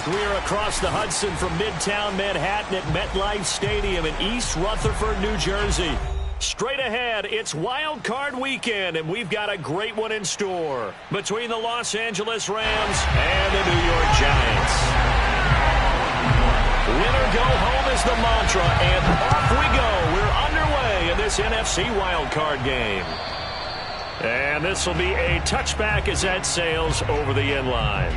We're across the Hudson from Midtown Manhattan at MetLife Stadium in East Rutherford, New Jersey. Straight ahead, it's Wild Card Weekend, and we've got a great one in store between the Los Angeles Rams and the New York Giants. Win or go home is the mantra, and off we go. We're underway in this NFC Wild Card game. And this will be a touchback as that sails over the end line.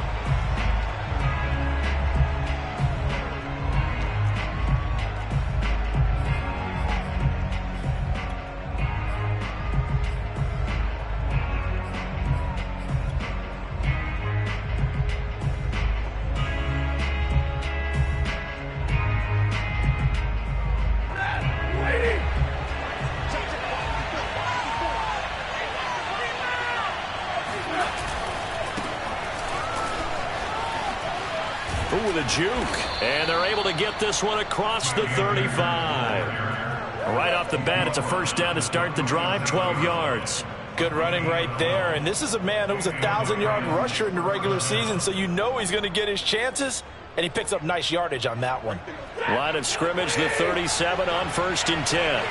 With a juke, and they're able to get this one across the 35. Right off the bat, it's a first down to start the drive, 12 yards. Good running right there, and this is a man who was a 1,000-yard rusher in the regular season, so you know he's going to get his chances, and he picks up nice yardage on that one. Line of scrimmage, the 37 on 1st and 10.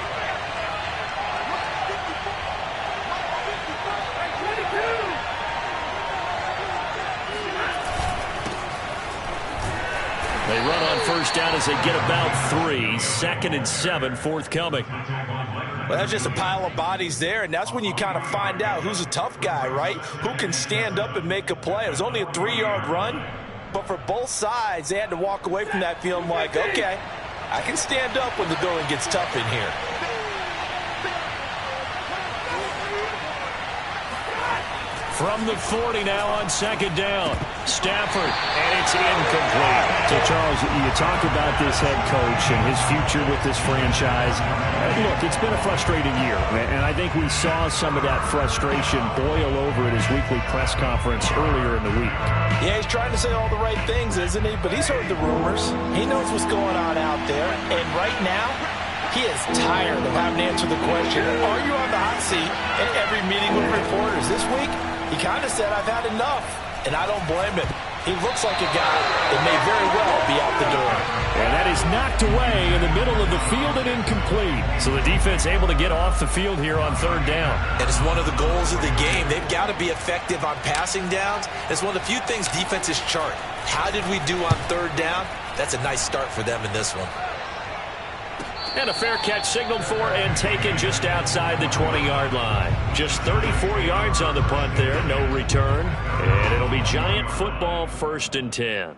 They run on first down as they get about 3. 2nd and 7, forthcoming. Well, that's just a pile of bodies there, and that's when you kind of find out who's a tough guy, right? Who can stand up and make a play. It was only a 3-yard run, but for both sides, they had to walk away from that feeling like, okay, I can stand up when the going gets tough in here. From the 40 now on 2nd down. Stafford, and it's incomplete. So, Charles, you talk about this head coach and his future with this franchise. Look, it's been a frustrating year, and I think we saw some of that frustration boil over at his weekly press conference earlier in the week. Yeah, he's trying to say all the right things, isn't he? But he's heard the rumors. He knows what's going on out there, and right now, he is tired of having to answer the question, are you on the hot seat in every meeting with reporters? This week, he kind of said, I've had enough, and I don't blame him. He looks like a guy that may very well be out the door. And that is knocked away in the middle of the field and incomplete. So the defense able to get off the field here on 3rd down. And it's one of the goals of the game. They've got to be effective on passing downs. It's one of the few things defenses chart. How did we do on 3rd down? That's a nice start for them in this one. And a fair catch signaled for and taken just outside the 20-yard line. Just 34 yards on the punt there, no return. And it'll be Giant football, 1st and 10.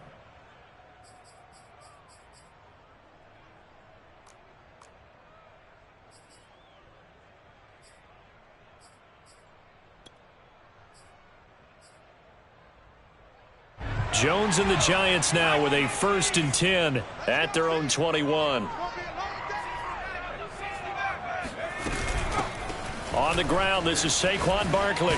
Jones and the Giants now with a 1st and 10 at their own 21. On the ground, this is Saquon Barkley.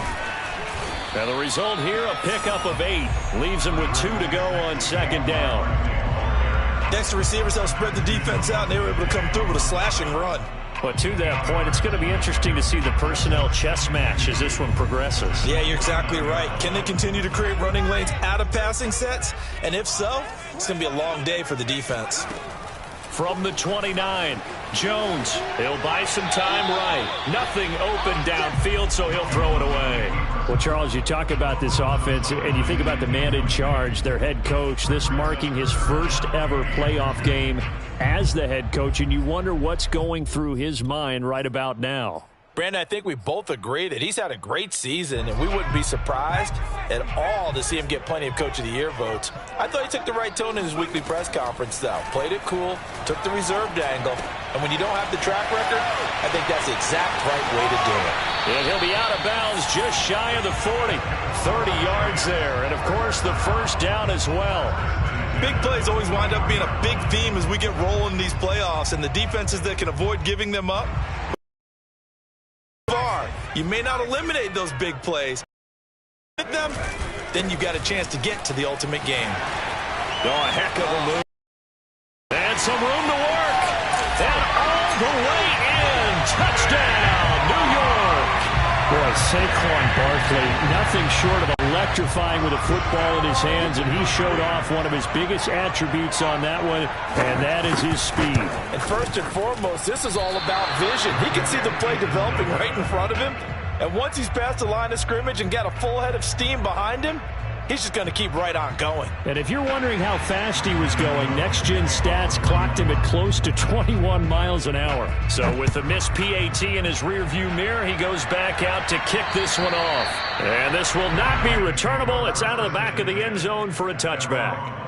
And the result here, a pickup of 8. Leaves him with 2 to go on 2nd down. Next to receivers, they'll spread the defense out, and they were able to come through with a slashing run. But to that point, it's going to be interesting to see the personnel chess match as this one progresses. Yeah, you're exactly right. Can they continue to create running lanes out of passing sets? And if so, it's going to be a long day for the defense. From the 29, Jones, he'll buy some time right. Nothing open downfield, so he'll throw it away. Well, Charles, you talk about this offense, and you think about the man in charge, their head coach, this marking his first ever playoff game as the head coach, and you wonder what's going through his mind right about now. Brandon, I think we both agree that he's had a great season, and we wouldn't be surprised at all to see him get plenty of Coach of the Year votes. I thought he took the right tone in his weekly press conference, though. Played it cool, took the reserved angle, and when you don't have the track record, I think that's the exact right way to do it. And he'll be out of bounds just shy of the 40. 30 yards there, and of course the first down as well. Big plays always wind up being a big theme as we get rolling in these playoffs, and the defenses that can avoid giving them up, you may not eliminate those big plays. Hit them, then you got a chance to get to the ultimate game. Oh, a heck of a move. And some room to work. And all the way in. Touchdown, New York. Boy, Saquon Barkley, nothing short of electrifying with a football in his hands, and he showed off one of his biggest attributes on that one, and that is his speed. And first and foremost, this is all about vision. He can see the play developing right in front of him, and once he's past the line of scrimmage and got a full head of steam behind him, he's just going to keep right on going. And if you're wondering how fast he was going, Next Gen Stats clocked him at close to 21 miles an hour. So with the missed PAT in his rearview mirror, he goes back out to kick this one off. And this will not be returnable. It's out of the back of the end zone for a touchback.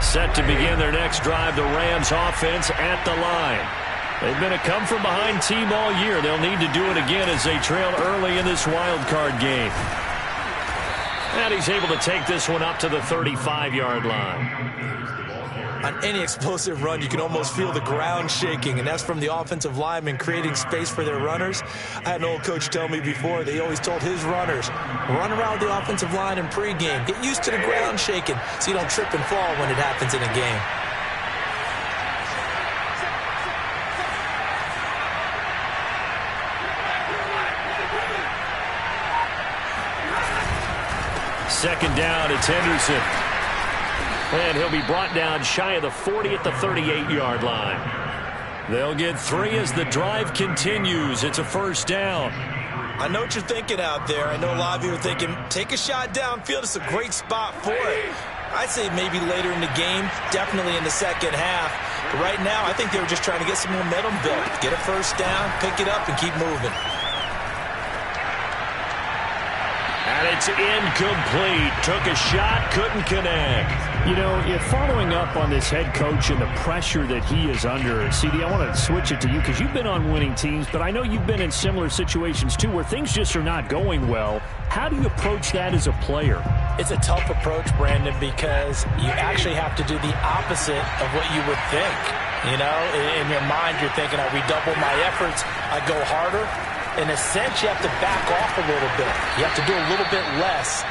Set to begin their next drive, the Rams offense at the line. They've been a come-from-behind team all year. They'll need to do it again as they trail early in this wild card game. And he's able to take this one up to the 35-yard line. On any explosive run, you can almost feel the ground shaking, and that's from the offensive linemen creating space for their runners. I had an old coach tell me before, they always told his runners, run around the offensive line in pregame. Get used to the ground shaking so you don't trip and fall when it happens in a game. Second down, it's Henderson. And he'll be brought down shy of the 40 at the 38-yard line. They'll get 3 as the drive continues. It's a first down. I know what you're thinking out there. I know a lot of you are thinking, take a shot downfield. It's a great spot for it. I'd say maybe later in the game, definitely in the second half. But right now, I think they were just trying to get some momentum built. Get a first down, pick it up, and keep moving. And it's incomplete. Took a shot, couldn't connect. You know, if following up on this head coach and the pressure that he is under, CD, I want to switch it to you because you've been on winning teams, but I know you've been in similar situations too where things just are not going well. How do you approach that as a player? It's a tough approach, Brandon, because you actually have to do the opposite of what you would think. You know, in your mind, you're thinking, I redouble my efforts, I go harder. In a sense, you have to back off a little bit. You have to do a little bit less.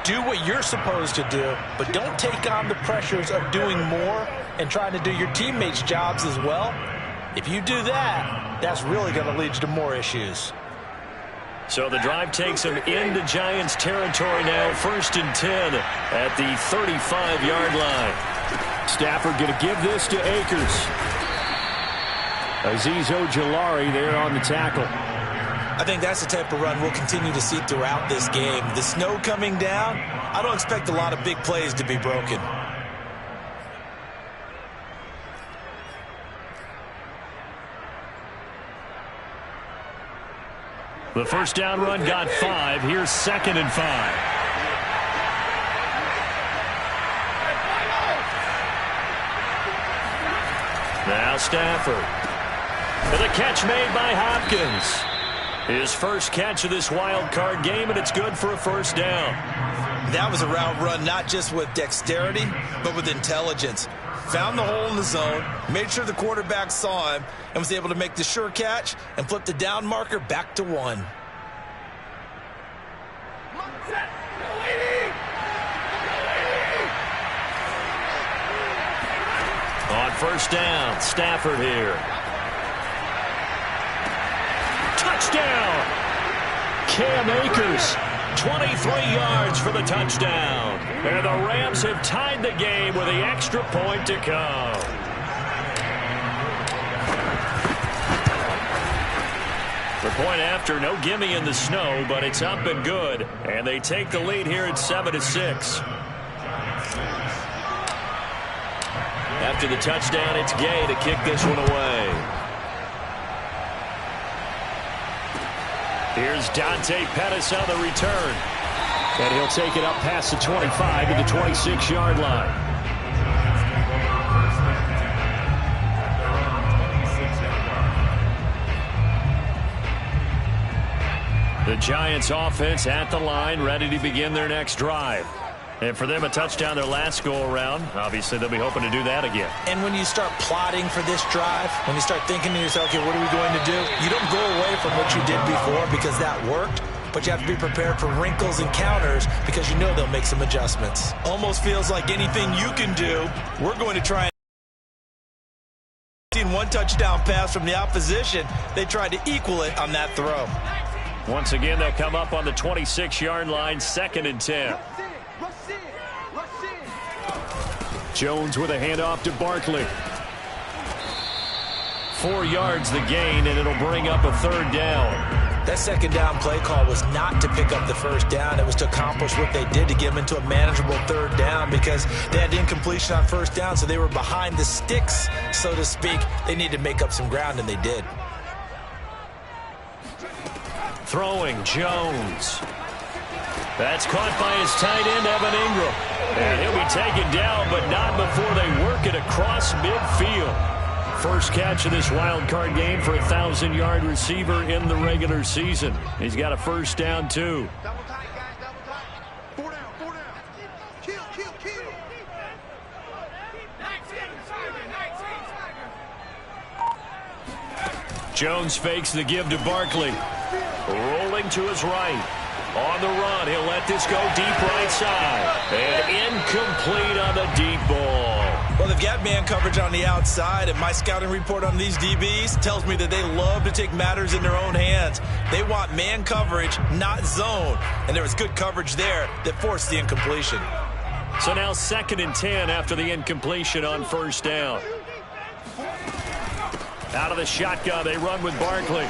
Do what you're supposed to do, but don't take on the pressures of doing more and trying to do your teammates' jobs as well. If you do that, that's really going to lead you to more issues. So the drive takes him into Giants territory now. 1st and 10 at the 35-yard line. Stafford going to give this to Akers. Azeez Ojulari there on the tackle. I think that's the type of run we'll continue to see throughout this game. The snow coming down, I don't expect a lot of big plays to be broken. The first down run got 5. Here's 2nd and 5. Now Stafford. With a catch made by Hopkins. His first catch of this wild card game, and it's good for a first down. That was a route run not just with dexterity, but with intelligence. Found the hole in the zone, made sure the quarterback saw him, and was able to make the sure catch and flip the down marker back to 1. On first down, Stafford here. Touchdown! Cam Akers, 23 yards for the touchdown. And the Rams have tied the game with the extra point to come. The point after, no gimme in the snow, but it's up and good. And they take the lead here at 7-6. After the touchdown, it's Gay to kick this one away. Here's Dante Pettis on the return. And he'll take it up past the 25 to the 26-yard line. The Giants offense at the line, ready to begin their next drive. And for them, a touchdown their last go-around. Obviously, they'll be hoping to do that again. And when you start plotting for this drive, when you start thinking to yourself, okay, what are we going to do? You don't go away from what you did before because that worked. but you have to be prepared for wrinkles and counters because you know they'll make some adjustments. Almost feels like anything you can do, we're going to try and one touchdown pass from the opposition. They tried to equal it on that throw. Once again, they'll come up on the 26-yard line, 2nd and 10. Jones with a handoff to Barkley. 4 yards the gain, and it'll bring up a 3rd down. That 2nd down play call was not to pick up the 1st down. It was to accomplish what they did to get them into a manageable 3rd down because they had incompletion on 1st down, so they were behind the sticks, so to speak. They needed to make up some ground, and they did. Throwing, Jones. That's caught by his tight end, Evan Ingram. And he'll be taken down, but not before they work it across midfield. First catch of this wild card game for a 1,000-yard receiver in the regular season. He's got a 1st down, too. Double tight, guys, double tight. 4 down, 4 down. Kill, kill, kill. 19. Jones fakes the give to Barkley. Rolling to his right. On the run, he'll let this go deep right side. And incomplete on the deep ball. Well, they've got man coverage on the outside, and my scouting report on these DBs tells me that they love to take matters in their own hands. They want man coverage, not zone. And there was good coverage there that forced the incompletion. So now 2nd and 10 after the incompletion on 1st down. Out of the shotgun, they run with Barkley.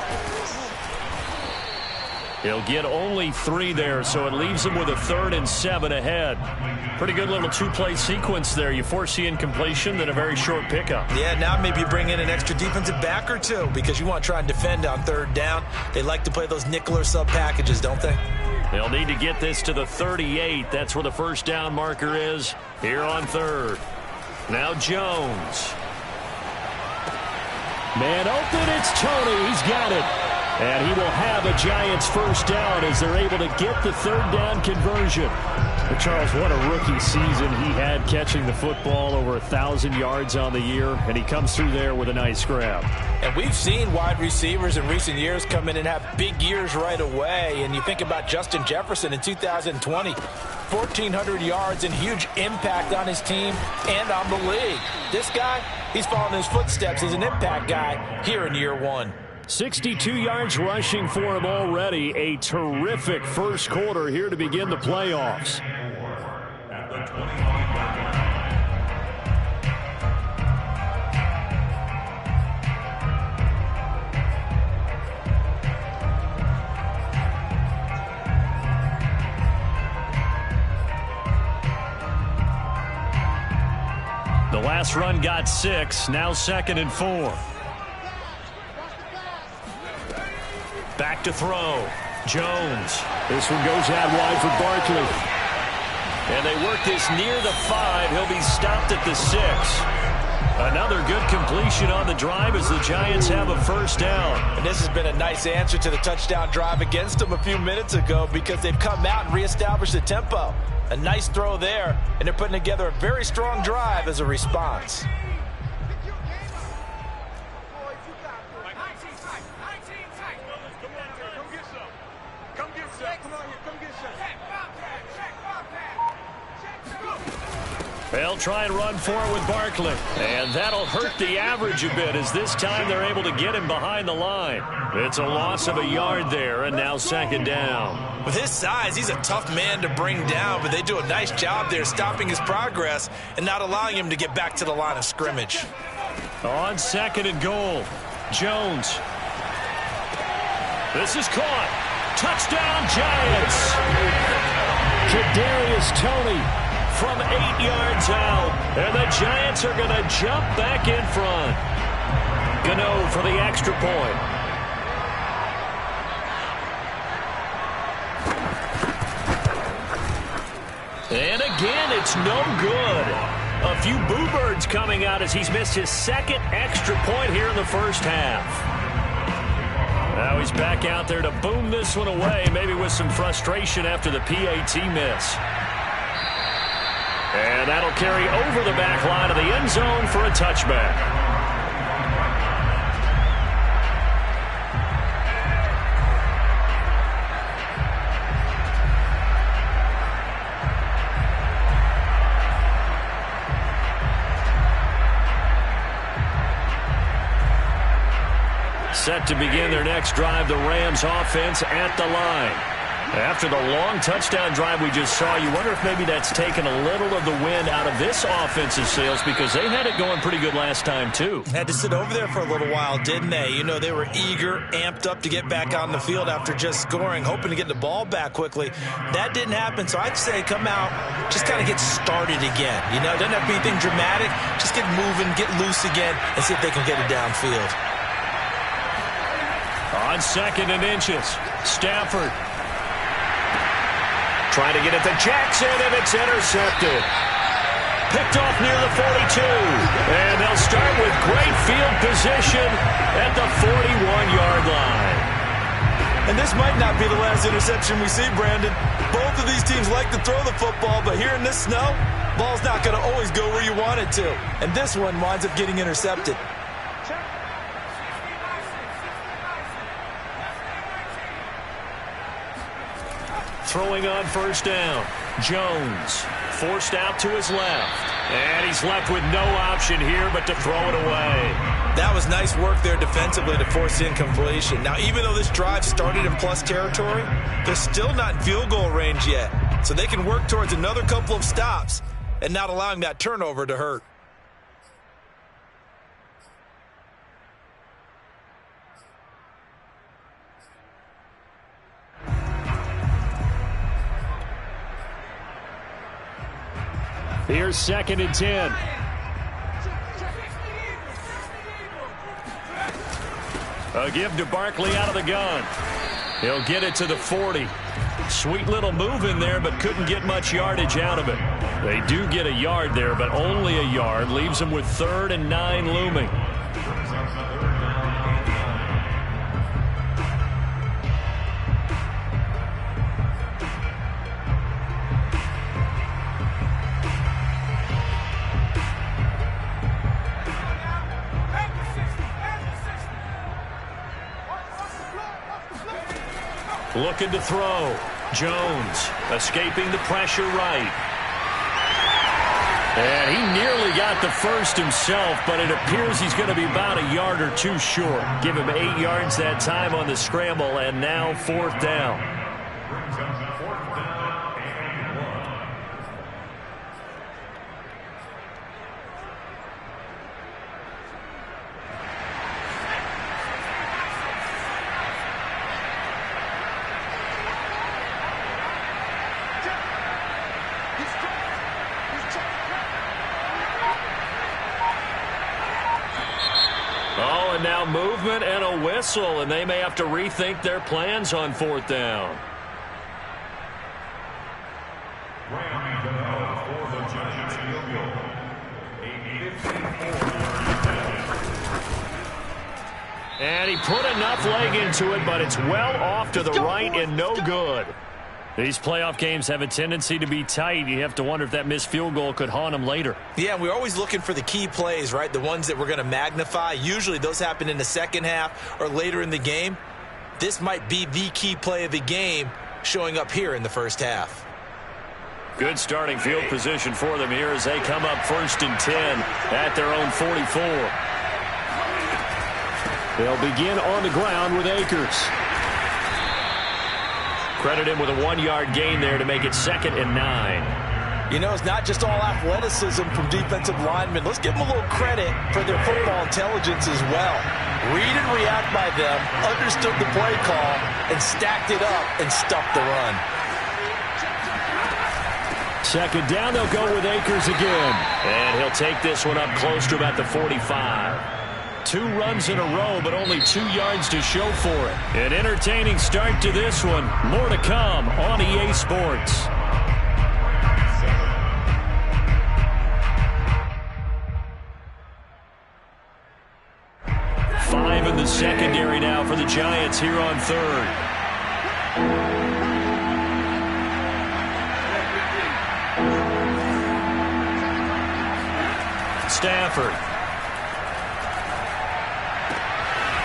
He'll get only 3 there, so it leaves him with a 3rd and 7 ahead. Pretty good little 2-play sequence there. You force the incompletion, then a very short pickup. Yeah, now maybe you bring in an extra defensive back or 2 because you want to try and defend on 3rd down. They like to play those nickel or sub packages, don't they? They'll need to get this to the 38. That's where the 1st down marker is here on 3rd. Now Jones. Man open, it's Tony. He's got it. And he will have a Giants 1st down as they're able to get the 3rd down conversion. But Charles, what a rookie season he had catching the football, over 1,000 yards on the year, and he comes through there with a nice grab. And we've seen wide receivers in recent years come in and have big years right away. And you think about Justin Jefferson in 2020, 1,400 yards and huge impact on his team and on the league. This guy, he's following his footsteps as an impact guy here in year 1. 62 yards rushing for him already. A terrific first quarter here to begin the playoffs. The last run got 6. Now 2nd and 4. Back to throw. Jones. This one goes out wide for Barkley. And they work this near the 5. He'll be stopped at the 6. Another good completion on the drive as the Giants have a 1st down. And this has been a nice answer to the touchdown drive against them a few minutes ago because they've come out and reestablished the tempo. A nice throw there, and they're putting together a very strong drive as a response. They'll try and run forward with Barkley. And that'll hurt the average a bit as this time they're able to get him behind the line. It's a loss of a yard there, and now 2nd down. With his size, he's a tough man to bring down, but they do a nice job there stopping his progress and not allowing him to get back to the line of scrimmage. On 2nd and goal, Jones. This is caught. Touchdown, Giants. Kadarius Toney from 8 yards out. And the Giants are going to jump back in front. Gano for the extra point. And again, it's no good. A few boo birds coming out as he's missed his 2nd extra point here in the 1st half. Now he's back out there to boom this one away, maybe with some frustration after the PAT miss. And that'll carry over the back line of the end zone for a touchback. Set to begin their next drive, the Rams offense at the line. After the long touchdown drive we just saw, you wonder if maybe that's taken a little of the wind out of this offensive sails, because they had it going pretty good last time too. Had to sit over there for a little while, didn't they? You know, they were eager, amped up to get back on the field after just scoring, hoping to get the ball back quickly. That didn't happen, so I'd say come out, just kind of get started again. You know, doesn't have to be anything dramatic. Just get moving, get loose again, and see if they can get it downfield. On 2nd and inches, Stafford trying to get it to Jackson, and it's intercepted. Picked off near the 42. And they'll start with great field position at the 41-yard line. And this might not be the last interception we see, Brandon. Both of these teams like to throw the football, but here in this snow, ball's not going to always go where you want it to. And this one winds up getting intercepted. Throwing on 1st down. Jones forced out to his left. And he's left with no option here but to throw it away. That was nice work there defensively to force the incompletion. Now, even though this drive started in plus territory, they're still not in field goal range yet. So they can work towards another couple of stops and not allowing that turnover to hurt. Here's 2nd and 10. A give to Barkley out of the gun. He'll get it to the 40. Sweet little move in there, but couldn't get much yardage out of it. They do get a yard there, but only a yard. Leaves them with 3rd and 9 looming. Looking to throw. Jones escaping the pressure right. And he nearly got the first himself, but it appears he's going to be about a yard or two short. Give him 8 yards that time on the scramble, and now 4th down. Now movement and a whistle, and they may have to rethink their plans on 4th down. And he put enough leg into it, but it's well off to the right and no good. These playoff games have a tendency to be tight. You have to wonder if that missed field goal could haunt them later. Yeah, we're always looking for the key plays, right? The ones that we're going to magnify. Usually those happen in the second half or later in the game. This might be the key play of the game showing up here in the first half. Good starting field position for them here as they come up 1st and 10 at their own 44. They'll begin on the ground with Akers. Credit him with a 1-yard gain there to make it 2nd and 9. You know, it's not just all athleticism from defensive linemen. Let's give them a little credit for their football intelligence as well. Read and react by them, understood the play call, and stacked it up and stuffed the run. 2nd down, they'll go with Akers again. And he'll take this one up close to about the 45. 2 runs in a row, but only 2 yards to show for it. An entertaining start to this one. More to come on EA Sports. Five in the secondary now for the Giants here on 3rd. Stafford.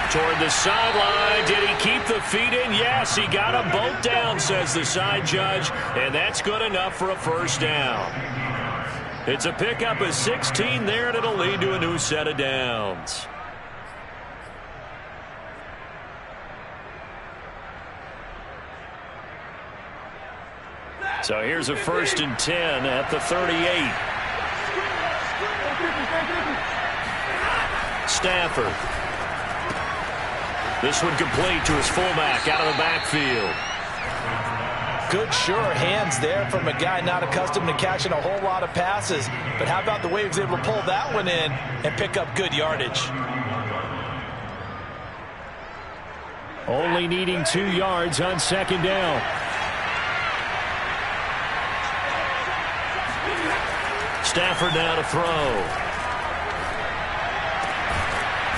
Toward the sideline. Did he keep the feet in? Yes, he got them both down, says the side judge, and that's good enough for a 1st down. It's a pickup of 16 there, and it'll lead to a new set of downs. So here's a 1st and 10 at the 38. Stafford. This one complete to his fullback out of the backfield. Good, sure hands there from a guy not accustomed to catching a whole lot of passes. But how about the way he was able to pull that one in and pick up good yardage? Only needing 2 yards on 2nd down. Stafford now to throw.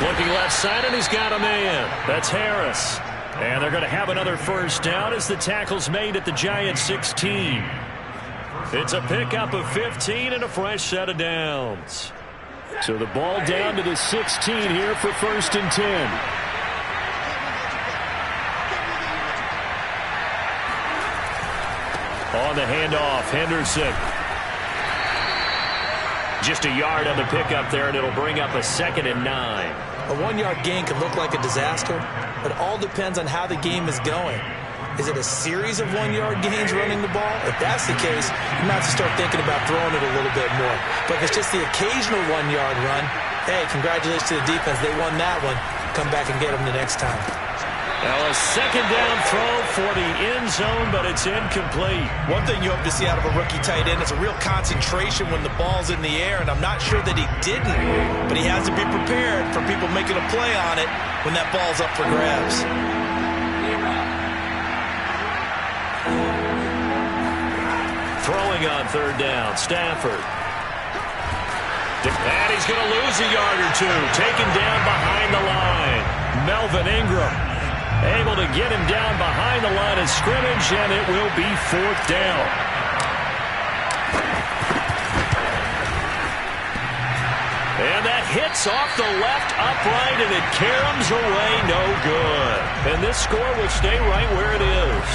Looking left side, and he's got a man. That's Harris. And they're going to have another 1st down as the tackle's made at the Giants' 16. It's a pickup of 15 and a fresh set of downs. So the ball down to the 16 here for 1st and 10. On the handoff, Henderson. Just a yard on the pickup there, and it'll bring up a 2nd and 9. A 1-yard gain can look like a disaster, but it all depends on how the game is going. Is it a series of 1-yard gains running the ball? If that's the case, you might have to start thinking about throwing it a little bit more. But if it's just the occasional 1-yard run, hey, congratulations to the defense. They won that one. Come back and get them the next time. Now a 2nd down throw for the end zone, but it's incomplete. One thing you hope to see out of a rookie tight end is a real concentration when the ball's in the air, and I'm not sure that he didn't, but he has to be prepared for people making a play on it when that ball's up for grabs. Throwing on 3rd down, Stafford. And he's going to lose a yard or 2, taken down behind the line. Melvin Ingram able to get him down behind the line of scrimmage, and it will be 4th down. And that hits off the left upright, and it caroms away no good. And this score will stay right where it is.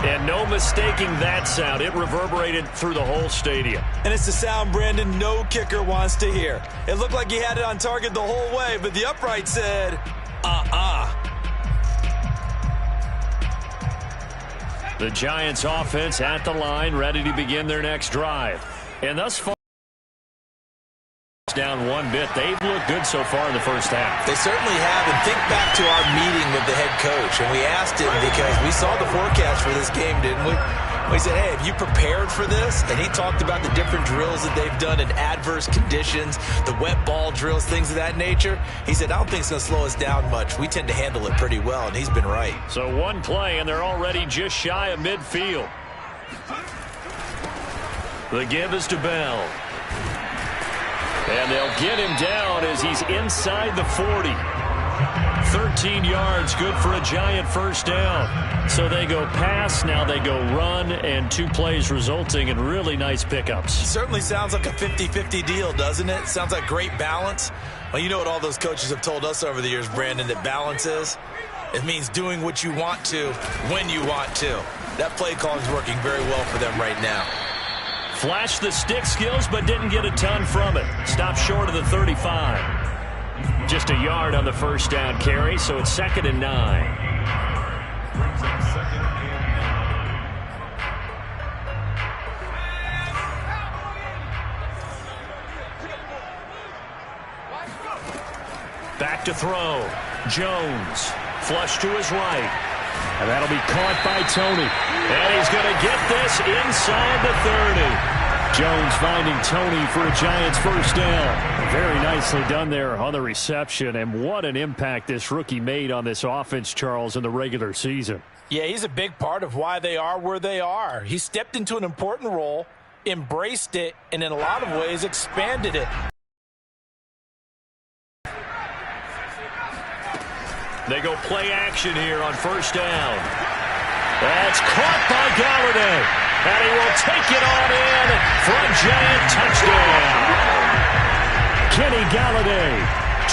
And no mistaking that sound. It reverberated through the whole stadium. And it's the sound, Brandon, no kicker wants to hear. It looked like he had it on target the whole way, but the upright said, The Giants offense at the line, ready to begin their next drive. And thus far, down one bit. They've looked good so far in the first half. They certainly have. And think back to our meeting with the head coach. And we asked him because we saw the forecast for this game, didn't we? We said, hey, have you prepared for this? And he talked about the different drills that they've done in adverse conditions, the wet ball drills, things of that nature. He said, I don't think it's going to slow us down much. We tend to handle it pretty well, and he's been right. So one play, and they're already just shy of midfield. The give is to Bell. And they'll get him down as he's inside the 40. 13 yards, good for a Giant first down. So they go pass, now they go run, and 2 plays resulting in really nice pickups. Certainly sounds like a 50-50 deal, doesn't it? Sounds like great balance. Well, you know what all those coaches have told us over the years, Brandon, that balance is? It means doing what you want to when you want to. That play call is working very well for them right now. Flashed the stick skills, but didn't get a ton from it. Stopped short of the 35. Just a yard on the first down carry, so it's 2nd and 9. Back to throw. Jones. Flush to his right. And that'll be caught by Tony. And he's going to get this inside the 30. Jones finding Tony for a Giants first down. Very nicely done there on the reception. And what an impact this rookie made on this offense, Charles, in the regular season. Yeah, he's a big part of why they are where they are. He stepped into an important role, embraced it, and in a lot of ways expanded it. They go play action here on first down. That's caught by Galladay. And he will take it on in for a Giant touchdown. Kenny Galladay.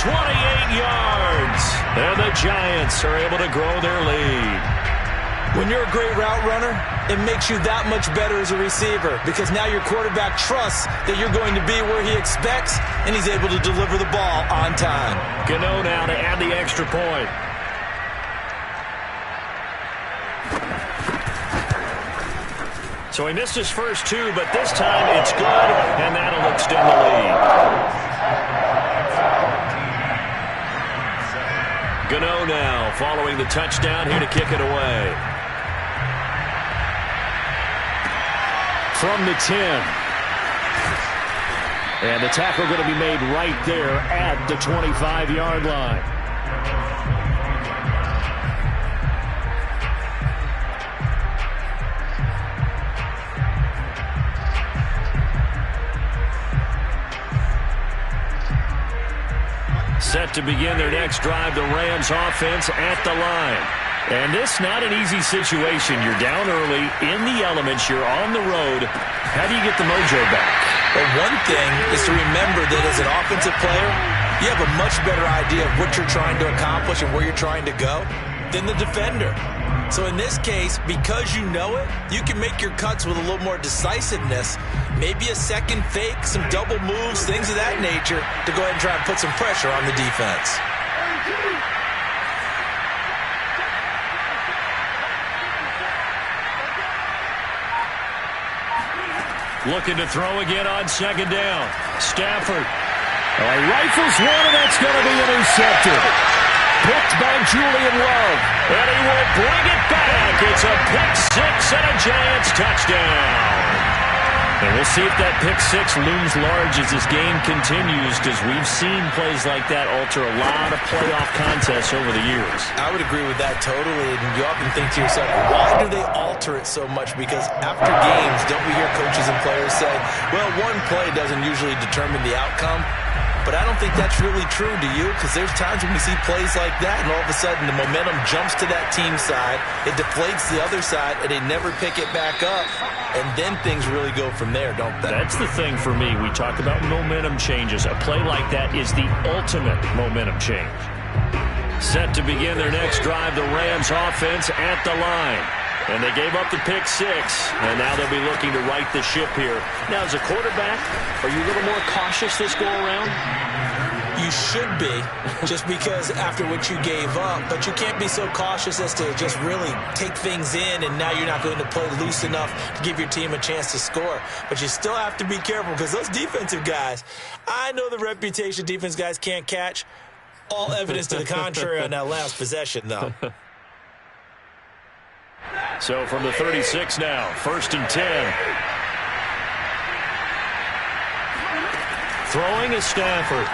28 yards. And the Giants are able to grow their lead. When you're a great route runner, it makes you that much better as a receiver because now your quarterback trusts that you're going to be where he expects, and he's able to deliver the ball on time. Gano now to add the extra point. So he missed his first two, but this time it's good, and that'll extend the lead. Gano now following the touchdown here to kick it away. From the 10. And the tackle going to be made right there at the 25-yard line. Set to begin their next drive, the Rams offense at the line. And this not an easy situation. You're down early, in the elements, you're on the road. How do you get the mojo back? Well, one thing is to remember that as an offensive player, you have a much better idea of what you're trying to accomplish and where you're trying to go than the defender. So in this case, because you know it, you can make your cuts with a little more decisiveness, maybe a second fake, some double moves, things of that nature, to go ahead and try and put some pressure on the defense. Looking to throw again on second down. Stafford. Rifles one, and that's going to be intercepted. Picked by Julian Love. And he will bring it back. It's a pick six and a Giants touchdown. And we'll see if that pick six looms large as this game continues, because we've seen plays like that alter a lot of playoff contests over the years. I would agree with that totally. And you often think to yourself, why do they alter it so much? Because after games, don't we hear coaches and players say, well, one play doesn't usually determine the outcome. But I don't think that's really true, do you? Because there's times when we see plays like that, and all of a sudden the momentum jumps to that team side, it deflates the other side, and they never pick it back up, and then things really go from there, don't they? That's the thing for me. We talk about momentum changes. A play like that is the ultimate momentum change. Set to begin their next drive, the Rams offense at the line. And they gave up the pick six, and now they'll be looking to right the ship here. Now, as a quarterback, are you a little more cautious this go-around? You should be, just because after what you gave up. But you can't be so cautious as to just really take things in, and now you're not going to play loose enough to give your team a chance to score. But you still have to be careful, because those defensive guys, I know the reputation defense guys can't catch. All evidence to the contrary on that last possession, though. So from the 36 now, 1st and 10. Throwing is Stafford.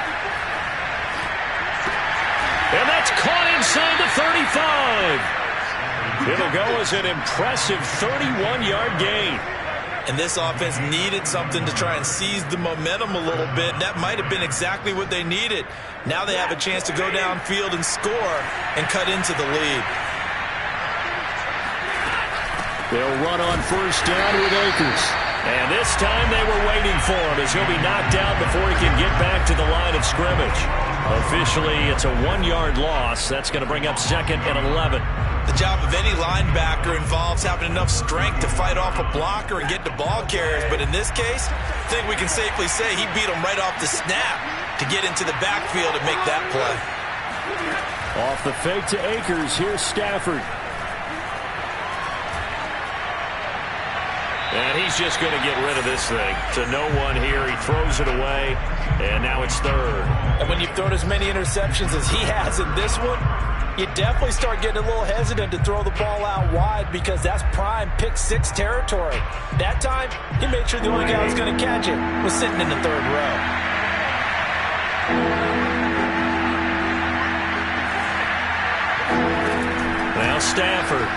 And that's caught inside the 35. It'll go as an impressive 31-yard gain. And this offense needed something to try and seize the momentum a little bit. That might have been exactly what they needed. Now they have a chance to go downfield and score and cut into the lead. They'll run on 1st down with Akers. And this time they were waiting for him, as he'll be knocked out before he can get back to the line of scrimmage. Officially, it's a 1-yard loss. That's going to bring up 2nd and 11. The job of any linebacker involves having enough strength to fight off a blocker and get the ball carriers. But in this case, I think we can safely say he beat him right off the snap to get into the backfield and make that play. Off the fake to Akers, here's Stafford. And he's just going to get rid of this thing to no one here. He throws it away, and now it's 3rd. And when you've thrown as many interceptions as he has in this one, you definitely start getting a little hesitant to throw the ball out wide, because that's prime pick six territory. That time, he made sure the only guy who was going to catch it was sitting in the 3rd row. Now Stafford.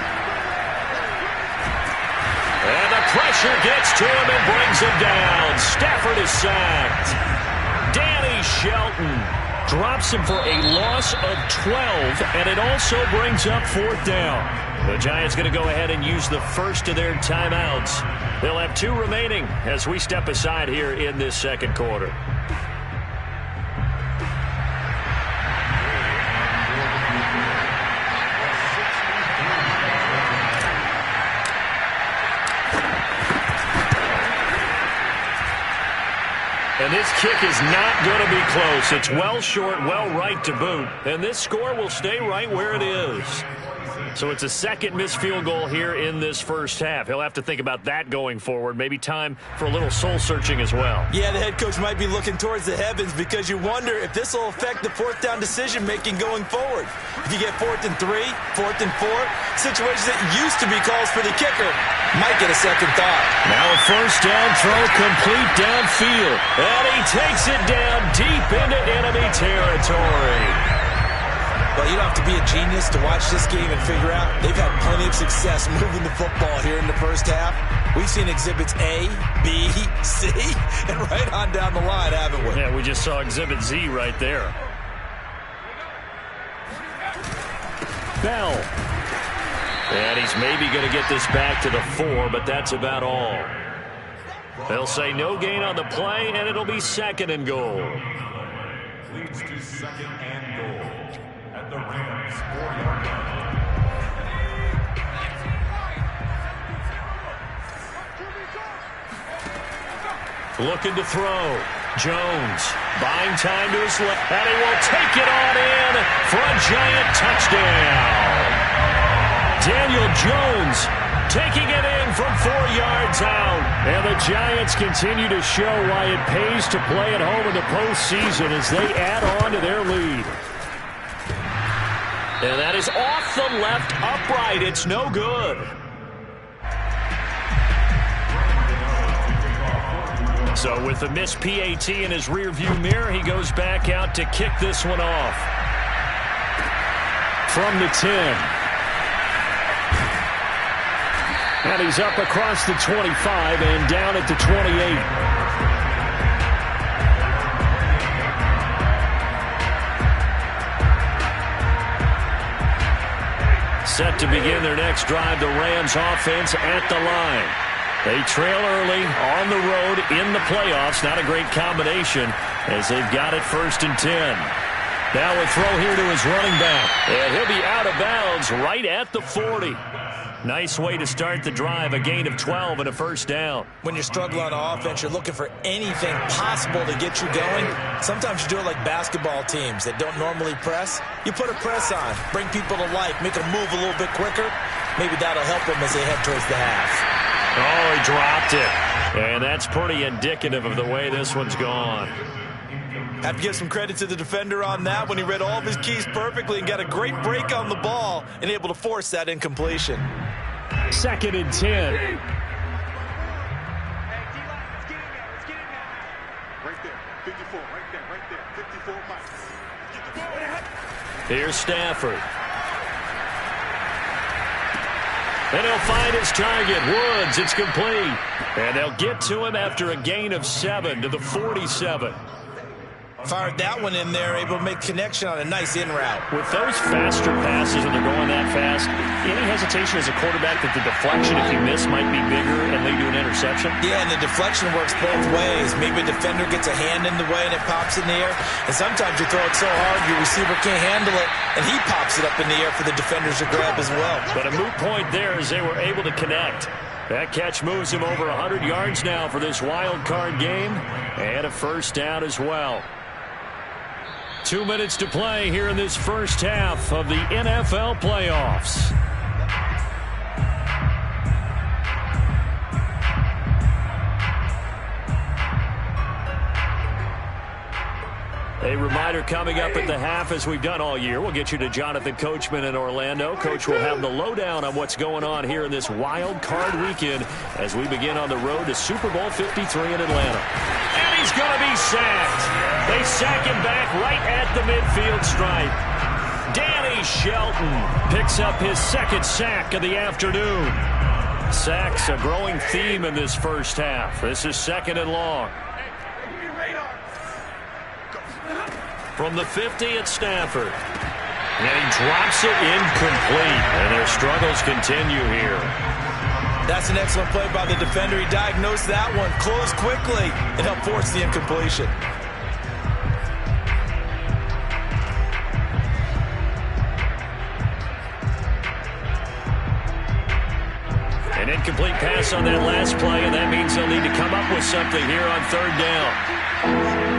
And the pressure gets to him and brings him down. Stafford is sacked. Danny Shelton drops him for a loss of 12, and it also brings up 4th down. The Giants going to go ahead and use the first of their timeouts. They'll have 2 remaining as we step aside here in this 2nd quarter. And this kick is not going to be close. It's well short, well right to boot. And this score will stay right where it is. So it's a second missed field goal here in this first half. He'll have to think about that going forward. Maybe time for a little soul-searching as well. Yeah, the head coach might be looking towards the heavens because you wonder if this will affect the fourth down decision-making going forward. If you get 4th and 3, 4th and 4, situations that used to be calls for the kicker might get a second thought. Now a first down throw complete downfield. And he takes it down deep into enemy territory. Well, you don't have to be a genius to watch this game and figure out they've had plenty of success moving the football here in the first half. We've seen exhibits A, B, C, and right on down the line, haven't we? Yeah, we just saw exhibit Z right there. Bell. And he's maybe going to get this back to the 4, but that's about all. They'll say no gain on the play, and it'll be 2nd and goal. Leads to 2nd and goal. At the Rams 4-yard line. Looking to throw. Jones buying time to his left, and he will take it on in for a giant touchdown. Daniel Jones taking it in from 4 yards out. And the Giants continue to show why it pays to play at home in the postseason as they add on to their lead. And that is off the left upright. It's no good. So with the missed PAT in his rearview mirror, he goes back out to kick this one off. From the 10. And he's up across the 25 and down at the 28. Set to begin their next drive, the Rams offense at the line. They trail early on the road in the playoffs. Not a great combination as they've got it 1st and 10. Now a throw here to his running back. And he'll be out of bounds right at the 40. Nice way to start the drive, a gain of 12 and a first down. When you're struggling on offense, you're looking for anything possible to get you going. Sometimes you do it like basketball teams that don't normally press. You put a press on, bring people to life, make them move a little bit quicker. Maybe that'll help them as they head towards the half. Oh, he dropped it. And that's pretty indicative of the way this one's gone. Have to give some credit to the defender on that when he read all of his keys perfectly and got a great break on the ball and able to force that incompletion. 2nd and 10. Right there, 54, right there, 54, Mike. Get the ball. Here's Stafford. And he'll find his target, Woods. It's complete. And they'll get to him after a gain of 7 to the 47. Fired that one in there, able to make connection on a nice in route. With those faster passes when they're going that fast, any hesitation as a quarterback that the deflection, if you miss, might be bigger and lead to an interception? Yeah, and the deflection works both ways. Maybe a defender gets a hand in the way and it pops in the air. And sometimes you throw it so hard your receiver can't handle it, and he pops it up in the air for the defenders to grab as well. But a moot point there as they were able to connect. That catch moves him over 100 yards now for this wild card game, and a first down as well. 2 minutes to play here in this first half of the NFL playoffs. A reminder coming up at the half, as we've done all year. We'll get you to Jonathan Coachman in Orlando. Coach will have the lowdown on what's going on here in this wild card weekend as we begin on the road to Super Bowl 53 in Atlanta. And he's going to be sacked. They sack him back right at the midfield stripe. Danny Shelton picks up his 2nd sack of the afternoon. Sacks a growing theme in this first half. This is 2nd and long. From the 50 at Stafford. And he drops it incomplete. And their struggles continue here. That's an excellent play by the defender. He diagnosed that one, closed quickly, and helped force the incompletion. An incomplete pass on that last play, and that means they'll need to come up with something here on 3rd down.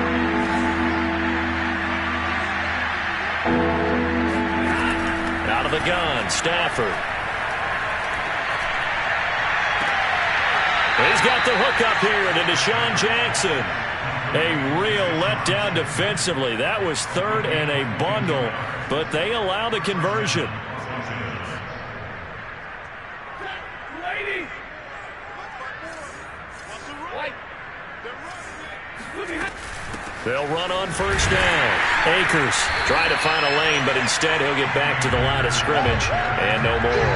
the gun, Stafford. He's got the hook up here to Deshaun Jackson. A real letdown defensively. That was third and a bundle, but they allow the conversion. They'll run on first down. Akers trying to find a lane, but instead he'll get back to the line of scrimmage and no more.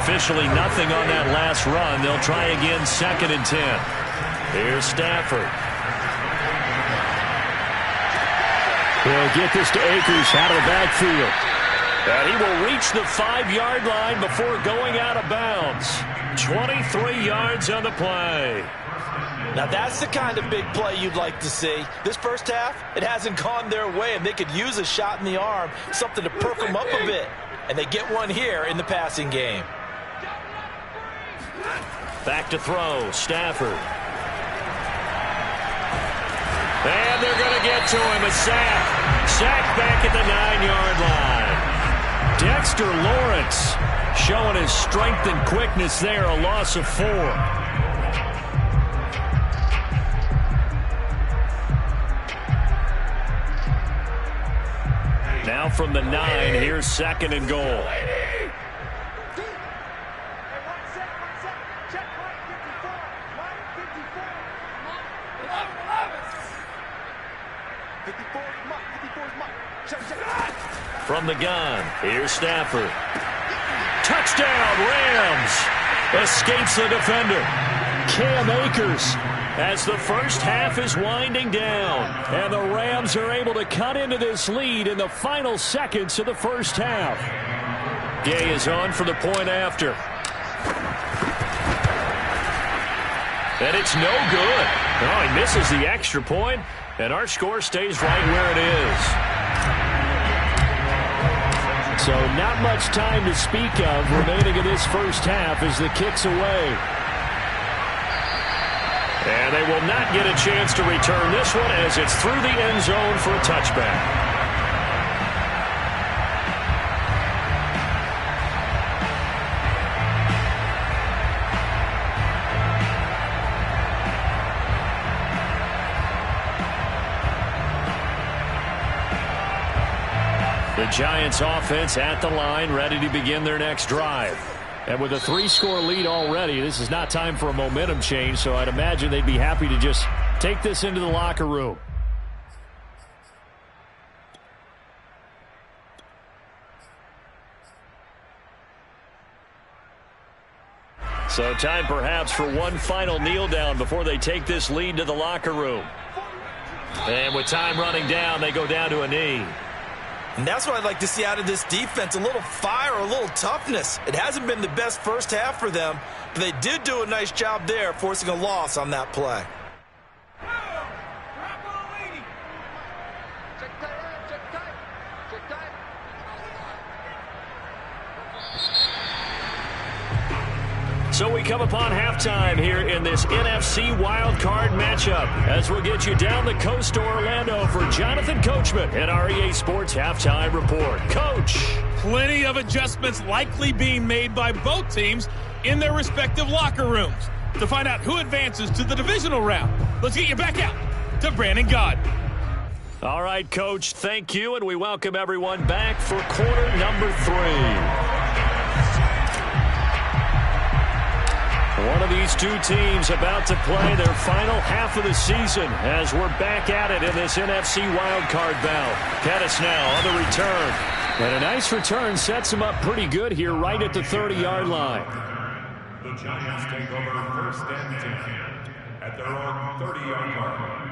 Officially nothing on that last run. They'll try again 2nd and 10. Here's Stafford. He'll get this to Akers out of the backfield. And he will reach the 5-yard line before going out of bounds. 23 yards on the play. Now that's the kind of big play you'd like to see. This first half, it hasn't gone their way, and they could use a shot in the arm, something to perk them up a bit. And they get one here in the passing game. Back to throw, Stafford. And they're going to get to him, a sack. Sack back at the 9-yard line. Dexter Lawrence showing his strength and quickness there, a loss of 4. Now from the 9, here's 2nd and goal. From the gun, here's Stafford. Touchdown, Rams. Escapes the defender. Cam Akers. As the first half is winding down, and the Rams are able to cut into this lead in the final seconds of the first half. Gay is on for the point after. And it's no good. Oh, he misses the extra point, and our score stays right where it is. So not much time to speak of remaining in this first half as the kick's away. And they will not get a chance to return this one as it's through the end zone for a touchback. The Giants offense at the line, ready to begin their next drive. And with a 3-score lead already, this is not time for a momentum change, so I'd imagine they'd be happy to just take this into the locker room. So time perhaps for one final kneel down before they take this lead to the locker room. And with time running down, they go down to a knee. And that's what I'd like to see out of this defense, a little fire, a little toughness. It hasn't been the best first half for them, but they did do a nice job there, forcing a loss on that play. So we come upon halftime here in this NFC wildcard matchup as we'll get you down the coast to Orlando for Jonathan Coachman and our EA Sports Halftime Report. Coach. Plenty of adjustments likely being made by both teams in their respective locker rooms. To find out who advances to the divisional round, let's get you back out to Brandon Gaud. All right, Coach, thank you, and we welcome everyone back for quarter number 3. One of these two teams about to play their final half of the season as we're back at it in this NFC wildcard bout. Pettis now on the return. And a nice return sets them up pretty good here right at the 30-yard line. The Giants take over first and 10 at their own 30-yard line.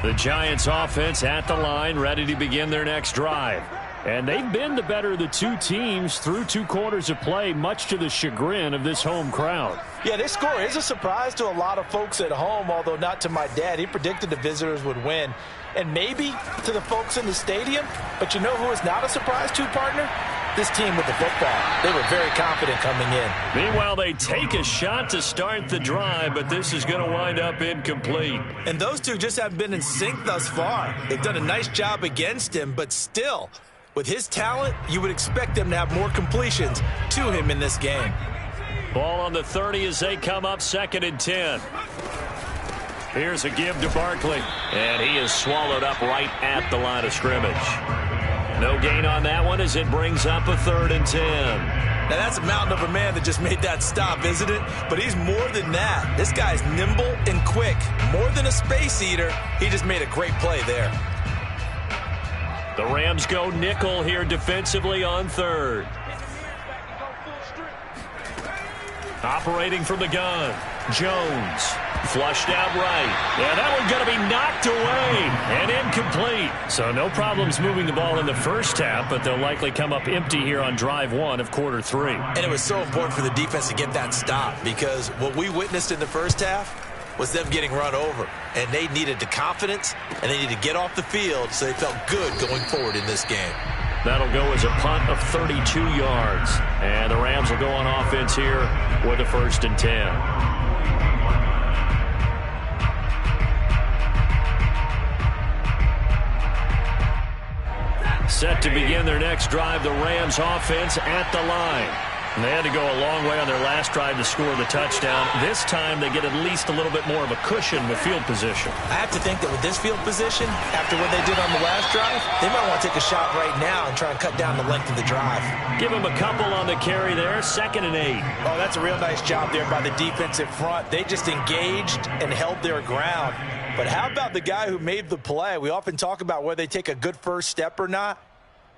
The Giants offense at the line, ready to begin their next drive. And they've been the better of the two teams through 2 quarters of play, much to the chagrin of this home crowd. Yeah, this score is a surprise to a lot of folks at home, although not to my dad. He predicted the visitors would win. And maybe to the folks in the stadium. But you know who is not a surprise to, partner? this team with the football. They were very confident coming in. Meanwhile, they take a shot to start the drive, but this is going to wind up incomplete. And those two just haven't been in sync thus far. They've done a nice job against him, but still, with his talent, you would expect them to have more completions to him in this game. Ball on the 30 as they come up 2nd and 10. Here's a give to Barkley, and he is swallowed up right at the line of scrimmage. No gain on that one as it brings up a 3rd and 10. Now, that's a mountain of a man that just made that stop, isn't it? But he's more than that. This guy's nimble and quick. More than a space eater, he just made a great play there. The Rams go nickel here defensively on 3rd. Operating from the gun, Jones. Flushed out right. Yeah, that one's going to be knocked away and incomplete. So no problems moving the ball in the first half, but they'll likely come up empty here on drive 1 of quarter 3. And it was so important for the defense to get that stop because what we witnessed in the first half was them getting run over. And they needed the confidence, and they needed to get off the field so they felt good going forward in this game. That'll go as a punt of 32 yards. And the Rams will go on offense here with a 1st and 10. Set to begin their next drive, the Rams offense at the line. And they had to go a long way on their last drive to score the touchdown. This time they get at least a little bit more of a cushion with field position. I have to think that with this field position, after what they did on the last drive, they might want to take a shot right now and try and cut down the length of the drive. Give them a couple on the carry there, 2nd and 8. Oh, that's a real nice job there by the defensive front. They just engaged and held their ground. But how about the guy who made the play? We often talk about whether they take a good first step or not.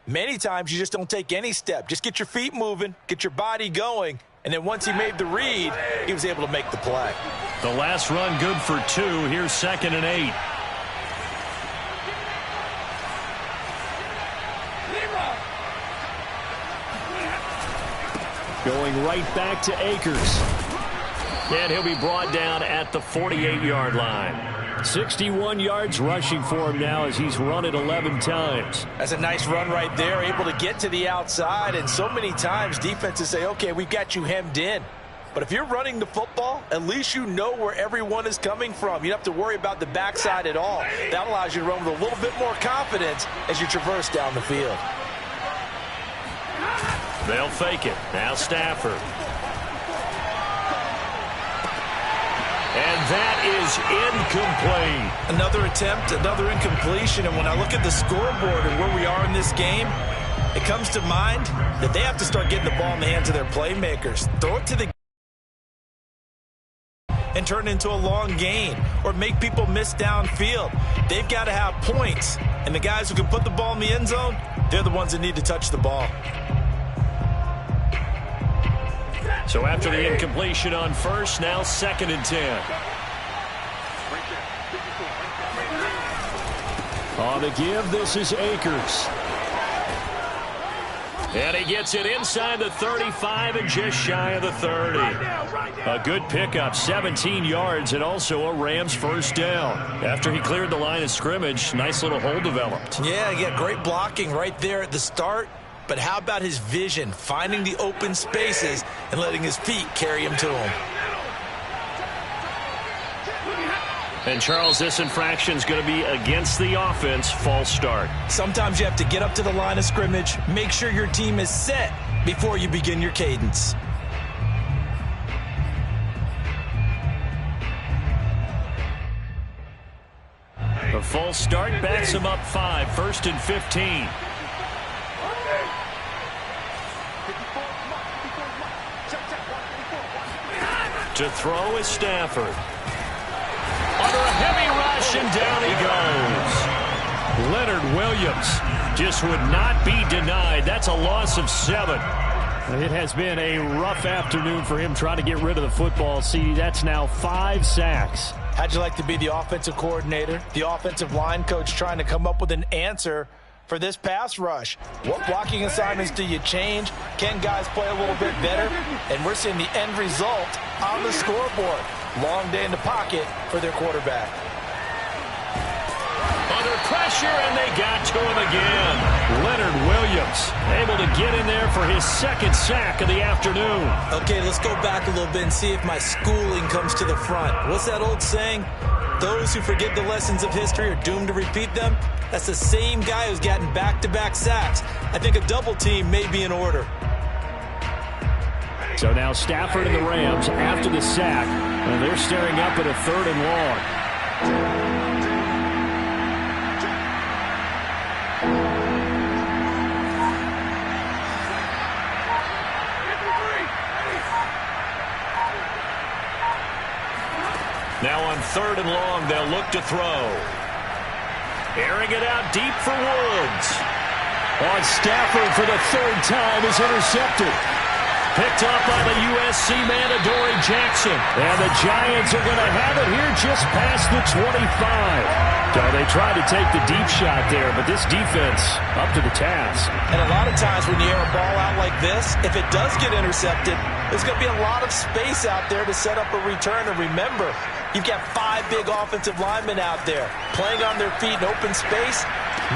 Many times you just don't take any step. Just get your feet moving, get your body going, and then once he made the read, he was able to make the play. The last run good for 2. Here's 2nd and 8. Going right back to Akers. And he'll be brought down at the 48-yard line. 61 yards rushing for him now as he's run it 11 times. That's a nice run right there, able to get to the outside. And so many times defenses say, okay, we've got you hemmed in. But if you're running the football, at least you know where everyone is coming from. You don't have to worry about the backside at all. That allows you to run with a little bit more confidence as you traverse down the field. They'll fake it. Now Stafford. And that is incomplete. Another attempt, another incompletion. And when I look at the scoreboard and where we are in this game, it comes to mind that they have to start getting the ball in the hands of their playmakers. Throw it to the and turn it into a long gain or make people miss downfield. They've got to have points. And the guys who can put the ball in the end zone, they're the ones that need to touch the ball. So after the incompletion on 1st, now 2nd and 10. On the give, this is Akers. And he gets it inside the 35 and just shy of the 30. A good pickup, 17 yards, and also a Rams 1st down. After he cleared the line of scrimmage, nice little hole developed. Yeah, great blocking right there at the start. But how about his vision, finding the open spaces and letting his feet carry him to him? And, Charles, this infraction is going to be against the offense, false start. Sometimes you have to get up to the line of scrimmage, make sure your team is set before you begin your cadence. The false start backs him up 5, 1st and 15. To throw is Stafford. Under a heavy rush, and down he goes. Leonard Williams just would not be denied. That's a loss of 7. It has been a rough afternoon for him trying to get rid of the football. See, that's now 5 sacks. How'd you like to be the offensive coordinator, the offensive line coach trying to come up with an answer for this pass rush? What blocking assignments do you change? Can guys play a little bit better? And we're seeing the end result on the scoreboard. Long day in the pocket for their quarterback. Under pressure. pressure, and they got to him again. Leonard Williams able to get in there for his second sack of the afternoon. Okay, let's go back a little bit and see if my schooling comes to the front. What's that old saying? Those who forget the lessons of history are doomed to repeat them. That's the same guy who's gotten back-to-back sacks. I think a double team may be in order. So now Stafford and the Rams after the sack. And they're staring up at a 3rd and long. Now on 3rd and long, they'll look to throw. Airing it out deep for Woods. On Stafford for the 3rd time is intercepted. Picked up by the USC man, Adoree Jackson. And the Giants are going to have it here just past the 25. So they tried to take the deep shot there, but this defense up to the task. And a lot of times when you air a ball out like this, if it does get intercepted, there's going to be a lot of space out there to set up a return. And remember, you've got 5 big offensive linemen out there playing on their feet in open space.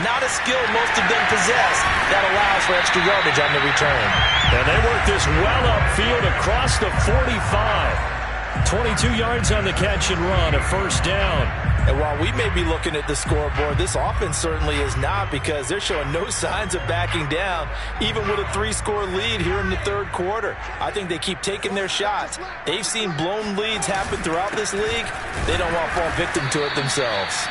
Not a skill most of them possess that allows for extra yardage on the return. And they work this well upfield across the 45. 22 yards on the catch and run, a 1st down. And while we may be looking at the scoreboard, this offense certainly is not, because they're showing no signs of backing down, even with a 3-score lead here in the 3rd quarter. I think they keep taking their shots. They've seen blown leads happen throughout this league. They don't want to fall victim to it themselves.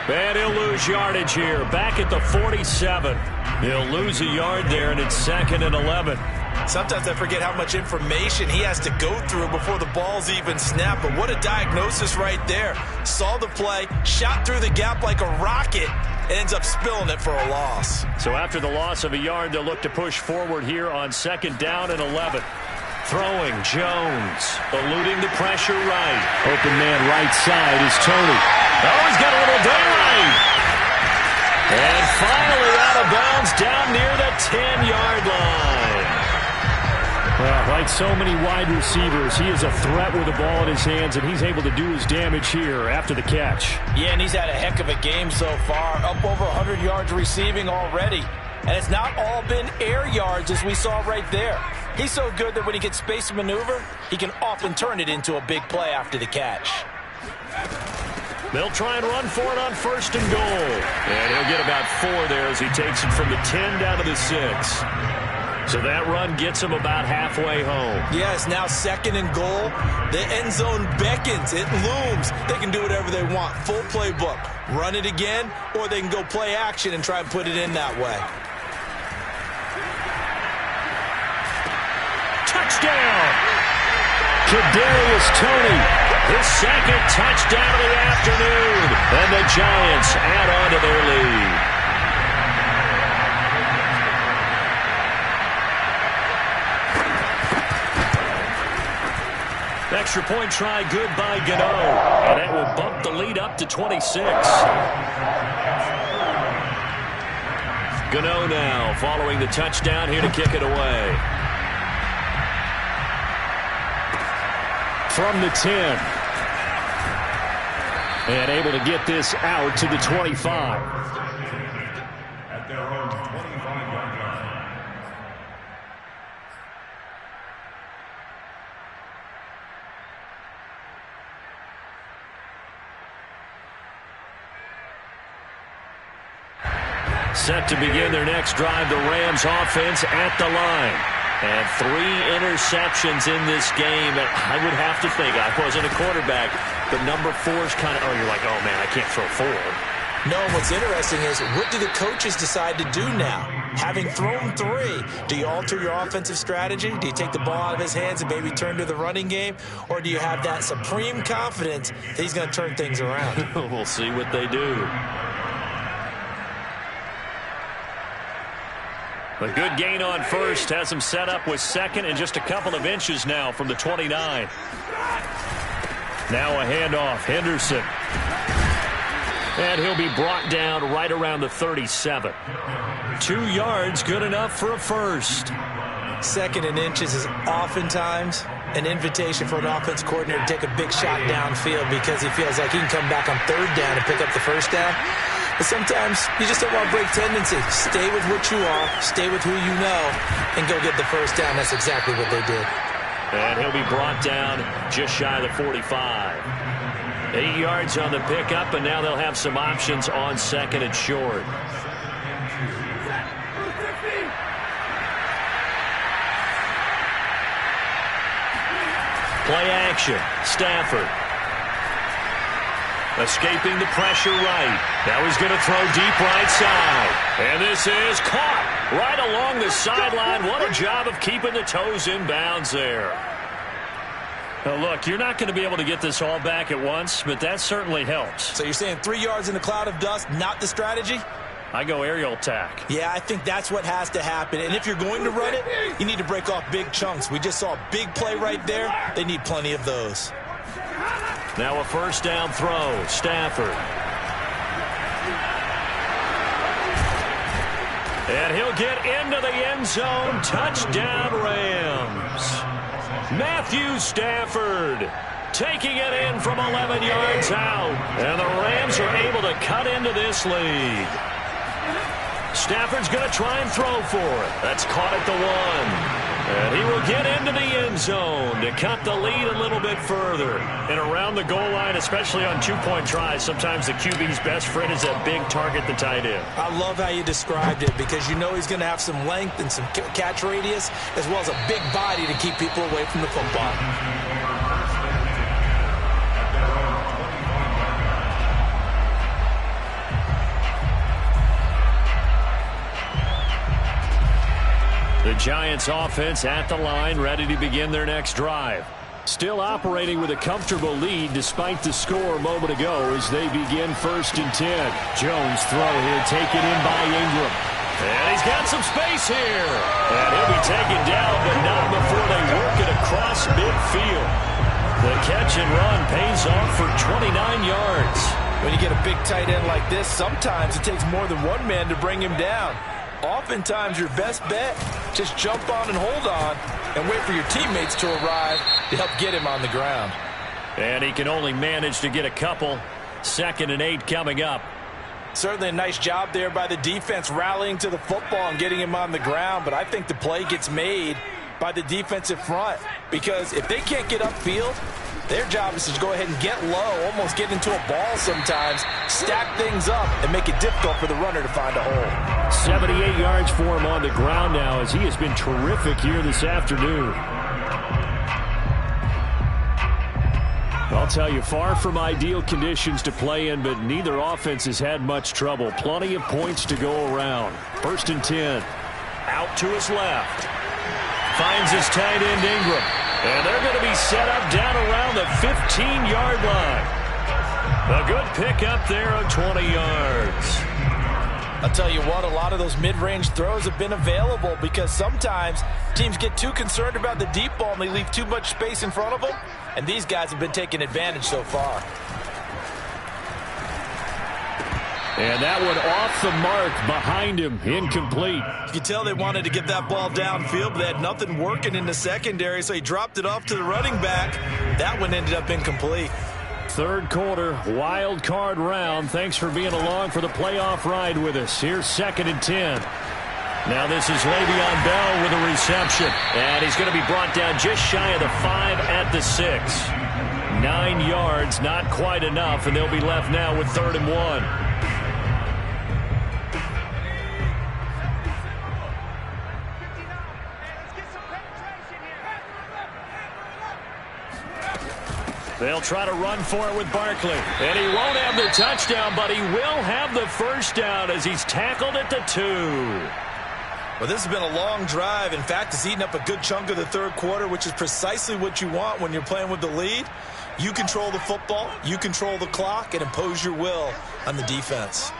And he'll lose yardage here, back at the 47. He'll lose a yard there, and it's 2nd and 11. Sometimes I forget how much information he has to go through before the ball's even snapped. But what a diagnosis right there. Saw the play, shot through the gap like a rocket, ends up spilling it for a loss. So after the loss of a yard, they'll look to push forward here on 2nd down and 11. Throwing, Jones, eluding the pressure right. Open man right side is Tony. Oh, he's got a little daylight. And finally out of bounds down near the 10-yard line. Well, like so many wide receivers, he is a threat with the ball in his hands, and he's able to do his damage here after the catch. Yeah, and he's had a heck of a game so far, up over 100 yards receiving already. And it's not all been air yards, as we saw right there. He's so good that when he gets space to maneuver, he can often turn it into a big play after the catch. They'll try and run for it on 1st and goal. And he'll get about 4 there as he takes it from the 10 down to the 6. So that run gets him about halfway home. Yeah, it's now 2nd and goal. The end zone beckons. It looms. They can do whatever they want. Full playbook. Run it again, or they can go play action and try and put it in that way. Touchdown! Kadarius Toney, his 2nd touchdown of the afternoon. And the Giants add on to their lead. Extra point try good by Gano. And that will bump the lead up to 26. Gano now following the touchdown here to kick it away. From the 10. And able to get this out to the 25. At their own 25-yard line. Set to begin their next drive, the Rams offense at the line. And 3 interceptions in this game. And I would have to think, I wasn't a quarterback, but number 4's kind of, you're like, oh, man, I can't throw 4. No, what's interesting is, what do the coaches decide to do now? Having thrown 3, do you alter your offensive strategy? Do you take the ball out of his hands and maybe turn to the running game? Or do you have that supreme confidence that he's going to turn things around? We'll see what they do. A good gain on 1st has him set up with 2nd and just a couple of inches now from the 29. Now a handoff, Henderson. And he'll be brought down right around the 37. 2 yards, good enough for a 1st. 2nd and inches is oftentimes an invitation for an offense coordinator to take a big shot downfield because he feels like he can come back on 3rd down and pick up the 1st down. But sometimes you just don't want to break tendency. Stay with what you are, stay with who you know, and go get the first down. That's exactly what they did. And he'll be brought down just shy of the 45. 8 yards on the pickup, and now they'll have some options on second and short. Play action. Stafford. Escaping the pressure right. Now he's going to throw deep right side. And this is caught right along the sideline. What a job of keeping the toes in bounds there. Now look, you're not going to be able to get this all back at once, but that certainly helps. So you're saying 3 yards in a cloud of dust, not the strategy? I go aerial attack. Yeah, I think that's what has to happen. And if you're going to run it, you need to break off big chunks. We just saw a big play right there. They need plenty of those. Now a first down throw. Stafford. And he'll get into the end zone. Touchdown, Rams. Matthew Stafford taking it in from 11 yards out. And the Rams are able to cut into this lead. Stafford's going to try and throw for it. That's caught at the 1. And he will get into the end zone to cut the lead a little bit further. And around the goal line, especially on two-point tries, sometimes the QB's best friend is that big target, the tight end. I love how you described it because you know he's going to have some length and some catch radius as well as a big body to keep people away from the football. The Giants offense at the line, ready to begin their next drive. Still operating with a comfortable lead despite the score a moment ago as they begin 1st and 10. Jones throw here, taken in by Ingram. And he's got some space here. And he'll be taken down, but not before they work it across midfield. The catch and run pays off for 29 yards. When you get a big tight end like this, sometimes it takes more than one man to bring him down. Oftentimes, your best bet, just jump on and hold on and wait for your teammates to arrive to help get him on the ground. And he can only manage to get a couple. 2nd and 8 coming up. Certainly a nice job there by the defense rallying to the football and getting him on the ground, but I think the play gets made by the defensive front because if they can't get upfield, their job is to go ahead and get low, almost get into a ball sometimes, stack things up, and make it difficult for the runner to find a hole. 78 yards for him on the ground now as he has been terrific here this afternoon. I'll tell you, far from ideal conditions to play in, but neither offense has had much trouble. Plenty of points to go around. 1st and 10. Out to his left. Finds his tight end Ingram. And they're going to be set up down around the 15-yard line. A good pickup there of 20 yards. I'll tell you what, a lot of those mid-range throws have been available because sometimes teams get too concerned about the deep ball and they leave too much space in front of them, and these guys have been taking advantage so far. And that one off the mark behind him, incomplete. You can tell they wanted to get that ball downfield, but they had nothing working in the secondary, so he dropped it off to the running back. That one ended up incomplete. 3rd quarter, wild card round. Thanks for being along for the playoff ride with us. Here's 2nd and 10. Now this is Le'Veon Bell with a reception. And he's going to be brought down just shy of the 5 at the 6. 9 yards, not quite enough, and they'll be left now with 3rd and 1. They'll try to run for it with Barkley. And he won't have the touchdown, but he will have the first down as he's tackled at the 2. Well, this has been a long drive. In fact, it's eaten up a good chunk of the 3rd quarter, which is precisely what you want when you're playing with the lead. You control the football, you control the clock, and impose your will on the defense.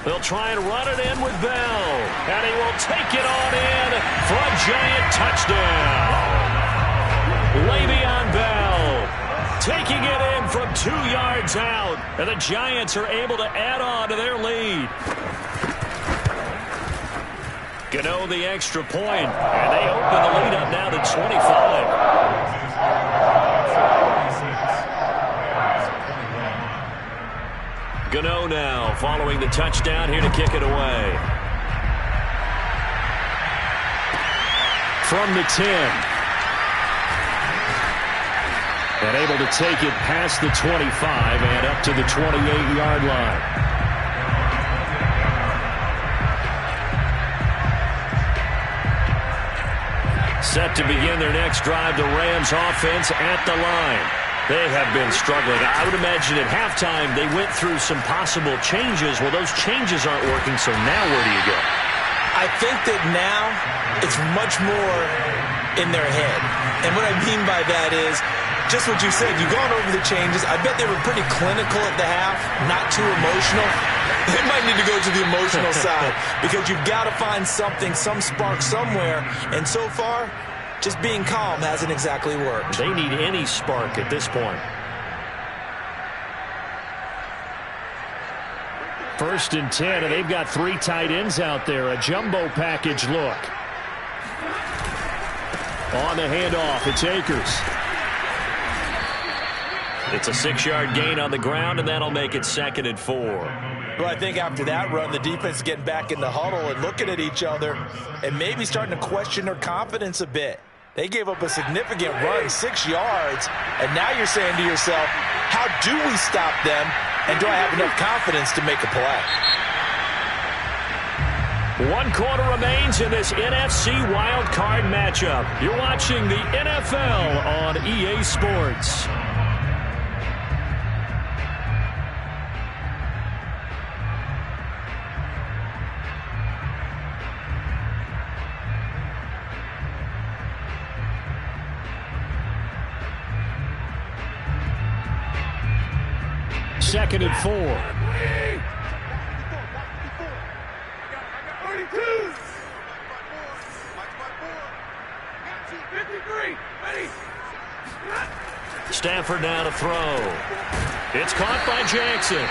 They'll try and run it in with Bell. And he will take it on in for a giant touchdown. Le'Veon Bell taking it in from 2 yards out. And the Giants are able to add on to their lead. Gano the extra point. And they open the lead up now to 25. Gano now following the touchdown here to kick it away. From the 10. And able to take it past the 25 and up to the 28-yard line. Set to begin their next drive, the Rams offense at the line. They have been struggling. I would imagine at halftime they went through some possible changes. Well, those changes aren't working, so now where do you go? I think that now it's much more in their head. And what I mean by that is just what you said. You've gone over the changes. I bet they were pretty clinical at the half, not too emotional. They might need to go to the emotional side because you've got to find something, some spark somewhere. And so far, just being calm hasn't exactly worked. They need any spark at this point. First and 10, and they've got 3 tight ends out there. A jumbo package look. On the handoff, it's Akers. It's a 6-yard gain on the ground, and that'll make it 2nd and 4. Well, I think after that run, the defense is getting back in the huddle and looking at each other and maybe starting to question their confidence a bit. They gave up a significant run, 6 yards, and now you're saying to yourself, how do we stop them, and do I have enough confidence to make a play? 1 quarter remains in this NFC Wild Card matchup. You're watching the NFL on EA Sports. Second and 4. 32. Stafford now to throw. It's caught by Jackson.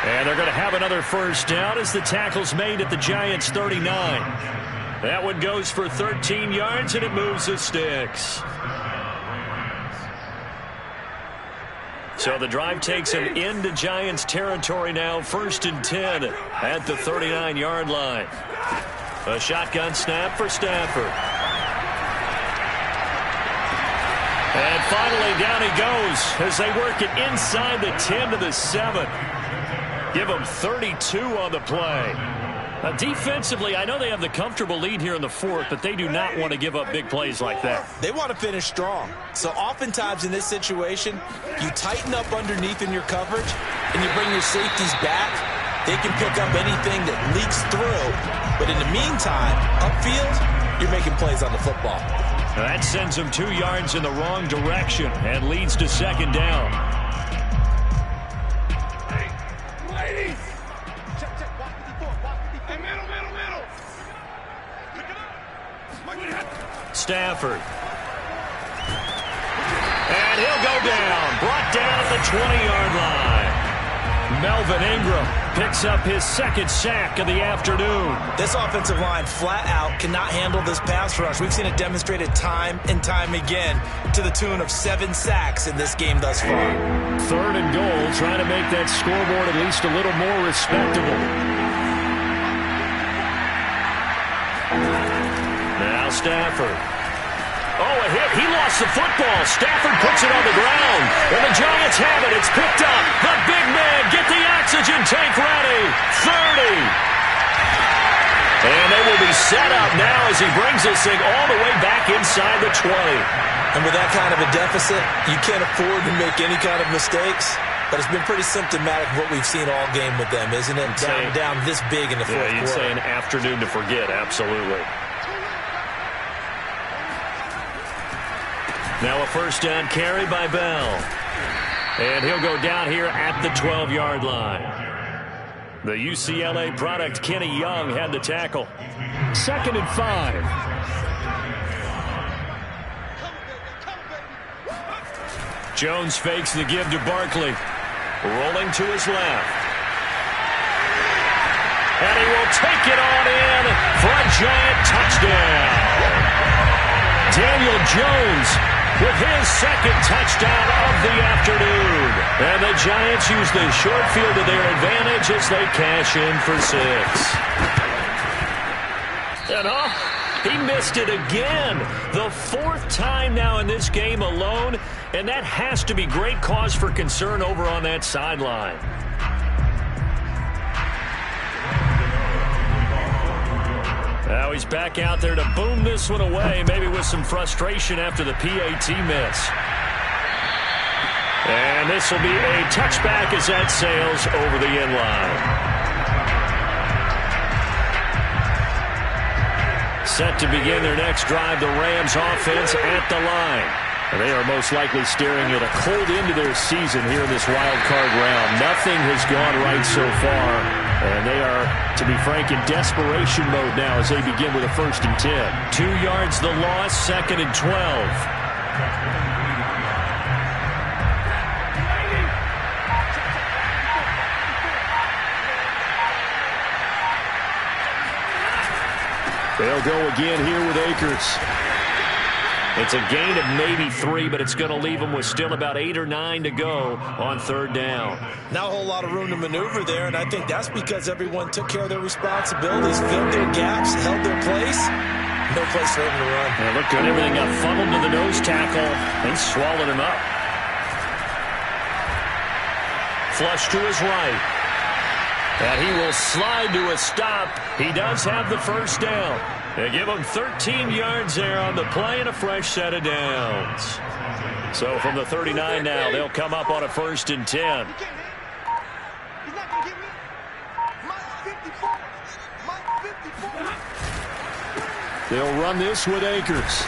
And they're going to have another first down as the tackle's made at the Giants' 39. That one goes for 13 yards, and it moves the sticks. So the drive takes them into Giants territory now. 1st and 10 at the 39-yard line. A shotgun snap for Stafford. And finally down he goes as they work it inside the 10 to the 7. Give them 32 on the play. Defensively, I know they have the comfortable lead here in the 4th, but they do not want to give up big plays like that. They want to finish strong. So oftentimes in this situation, you tighten up underneath in your coverage, and you bring your safeties back. They can pick up anything that leaks through. But in the meantime, upfield, you're making plays on the football. That sends them 2 yards in the wrong direction and leads to 2nd down. Ladies! Check, walk 54, walk 54. Hey, middle. Pick it up. Stafford. And he'll go down. Brought down at the 20-yard line. Melvin Ingram picks up his 2nd sack of the afternoon. This offensive line flat out cannot handle this pass rush. We've seen it demonstrated time and time again to the tune of 7 sacks in this game thus far. 3rd and goal, trying to make that scoreboard at least a little more respectable. Now Stafford. Oh, a hit. He lost the football. Stafford puts it on the ground. And the Giants have it. It's picked up. The big man, get the oxygen tank ready. 30. And they will be set up now as he brings this thing all the way back inside the 20. And with that kind of a deficit, you can't afford to make any kind of mistakes. But it's been pretty symptomatic of what we've seen all game with them, isn't it? Down this big in the 4th quarter. You'd say an afternoon to forget, absolutely. Now a first down carry by Bell. And he'll go down here at the 12-yard line. The UCLA product, Kenny Young, had the tackle. 2nd and 5. Jones fakes the give to Barkley. Rolling to his left. And he will take it on in for a Giant touchdown. Daniel Jones with his 2nd touchdown of the afternoon. And the Giants use the short field to their advantage as they cash in for 6. And he missed it again. The 4th time now in this game alone, and that has to be great cause for concern over on that sideline. Now he's back out there to boom this one away, maybe with some frustration after the PAT miss. And this will be a touchback as that sails over the end line. Set to begin their next drive, the Rams offense at the line. They are most likely staring at a cold end to their season here in this wild card round. Nothing has gone right so far, and they are, to be frank, in desperation mode now as they begin with a 1st and 10. 2 yards the loss, 2nd and 12. They'll go again here with Akers. It's a gain of maybe 3, but it's going to leave them with still about 8 or 9 to go on 3rd down. Not a whole lot of room to maneuver there, and I think that's because everyone took care of their responsibilities, filled their gaps, held their place. No place for him to run. It looked good. Everything got funneled to the nose tackle. They swallowed him up. Flush to his right. And he will slide to a stop. He does have the 1st down. They give him 13 yards there on the play and a fresh set of downs. So from the 39 now, they'll come up on a 1st and 10. They'll run this with Akers.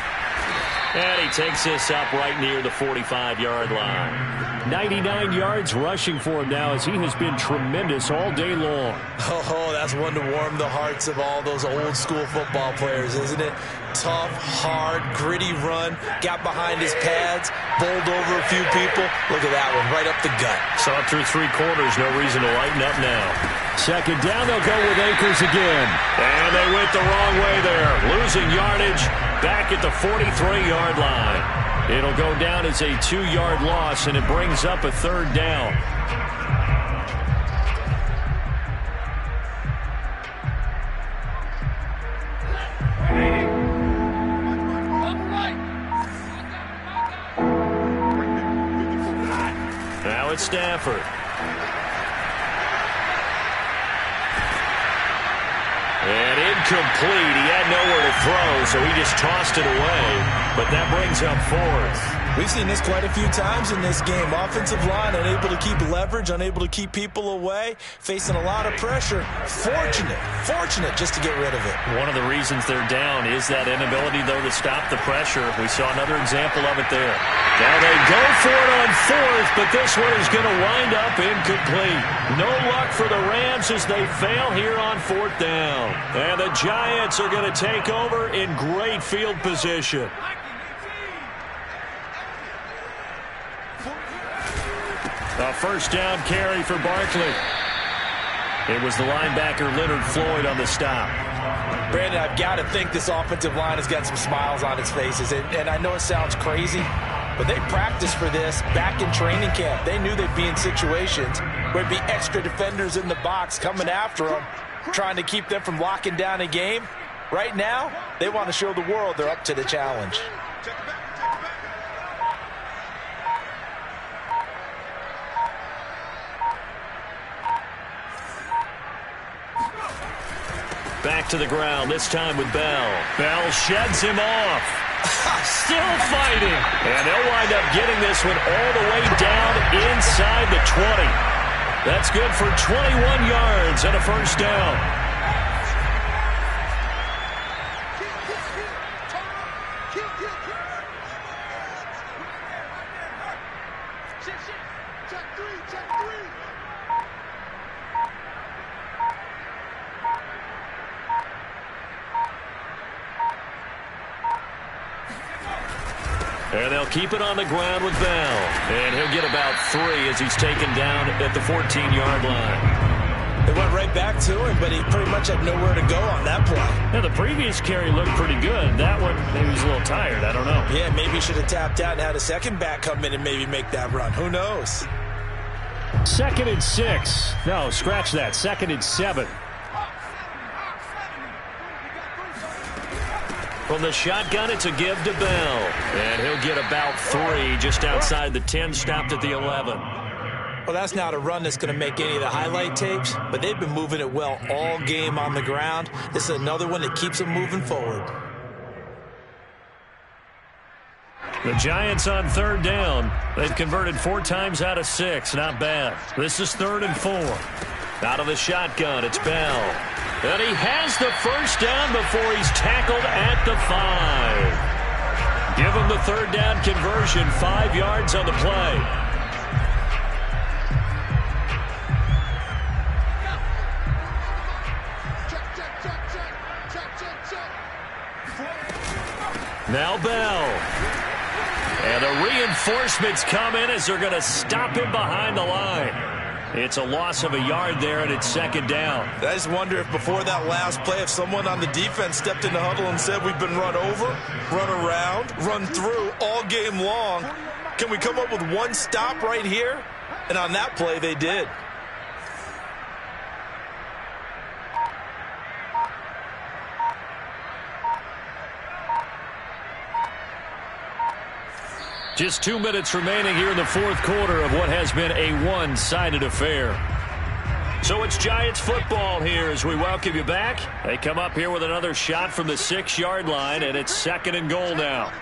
And he takes this up right near the 45-yard line. 99 yards rushing for him now as he has been tremendous all day long. Oh, that's one to warm the hearts of all those old-school football players, isn't it? Tough, hard, gritty run. Got behind his pads, bowled over a few people. Look at that one, right up the gut. Saw it through 3 quarters. No reason to lighten up now. 2nd down, they'll go with Akers again. And they went the wrong way there. Losing yardage back at the 43-yard line. It'll go down as a 2-yard loss, and it brings up a 3rd down. Now it's Stafford. And incomplete. He had nowhere to throw, so he just tossed it away. But that brings up 4th. We've seen this quite a few times in this game. Offensive line unable to keep leverage, unable to keep people away, facing a lot of pressure. Fortunate just to get rid of it. One of the reasons they're down is that inability, though, to stop the pressure. We saw another example of it there. Now they go for it on 4th, but this one is going to wind up incomplete. No luck for the Rams as they fail here on 4th down. And the Giants are going to take over in great field position. A 1st down carry for Barkley. It was the linebacker Leonard Floyd on the stop. Brandon, I've got to think this offensive line has got some smiles on its faces. And I know it sounds crazy, but they practiced for this back in training camp. They knew they'd be in situations where there'd be extra defenders in the box coming after them, trying to keep them from locking down a game. Right now, they want to show the world they're up to the challenge. Back to the ground, this time with Bell. Bell sheds him off. Still fighting. And they'll wind up getting this one all the way down inside the 20. That's good for 21 yards and a 1st down. And they'll keep it on the ground with Bell. And he'll get about 3 as he's taken down at the 14-yard line. They went right back to him, but he pretty much had nowhere to go on that play. Now, the previous carry looked pretty good. That one, maybe he was a little tired. I don't know. Yeah, maybe he should have tapped out and had a second back come in and maybe make that run. Who knows? 2nd and 6. No, scratch that. 2nd and 7. From the shotgun, it's a give to Bell. And he'll get about 3 just outside the 10, stopped at the 11. Well, that's not a run that's going to make any of the highlight tapes, but they've been moving it well all game on the ground. This is another one that keeps them moving forward. The Giants on 3rd down. They've converted 4 times out of 6. Not bad. This is 3rd and 4. Out of the shotgun, it's Bell. And he has the first down before he's tackled at the 5. Give him the 3rd down conversion, 5 yards on the play. Now Bell. And the reinforcements come in as they're going to stop him behind the line. It's a loss of a yard there, and it's 2nd down. I just wonder if before that last play, if someone on the defense stepped in the huddle and said, we've been run over, run around, run through all game long. Can we come up with one stop right here? And on that play, they did. Just 2 minutes remaining here in the 4th quarter of what has been a one-sided affair. So it's Giants football here as we welcome you back. They come up here with another shot from the 6-yard line, and it's 2nd and goal now.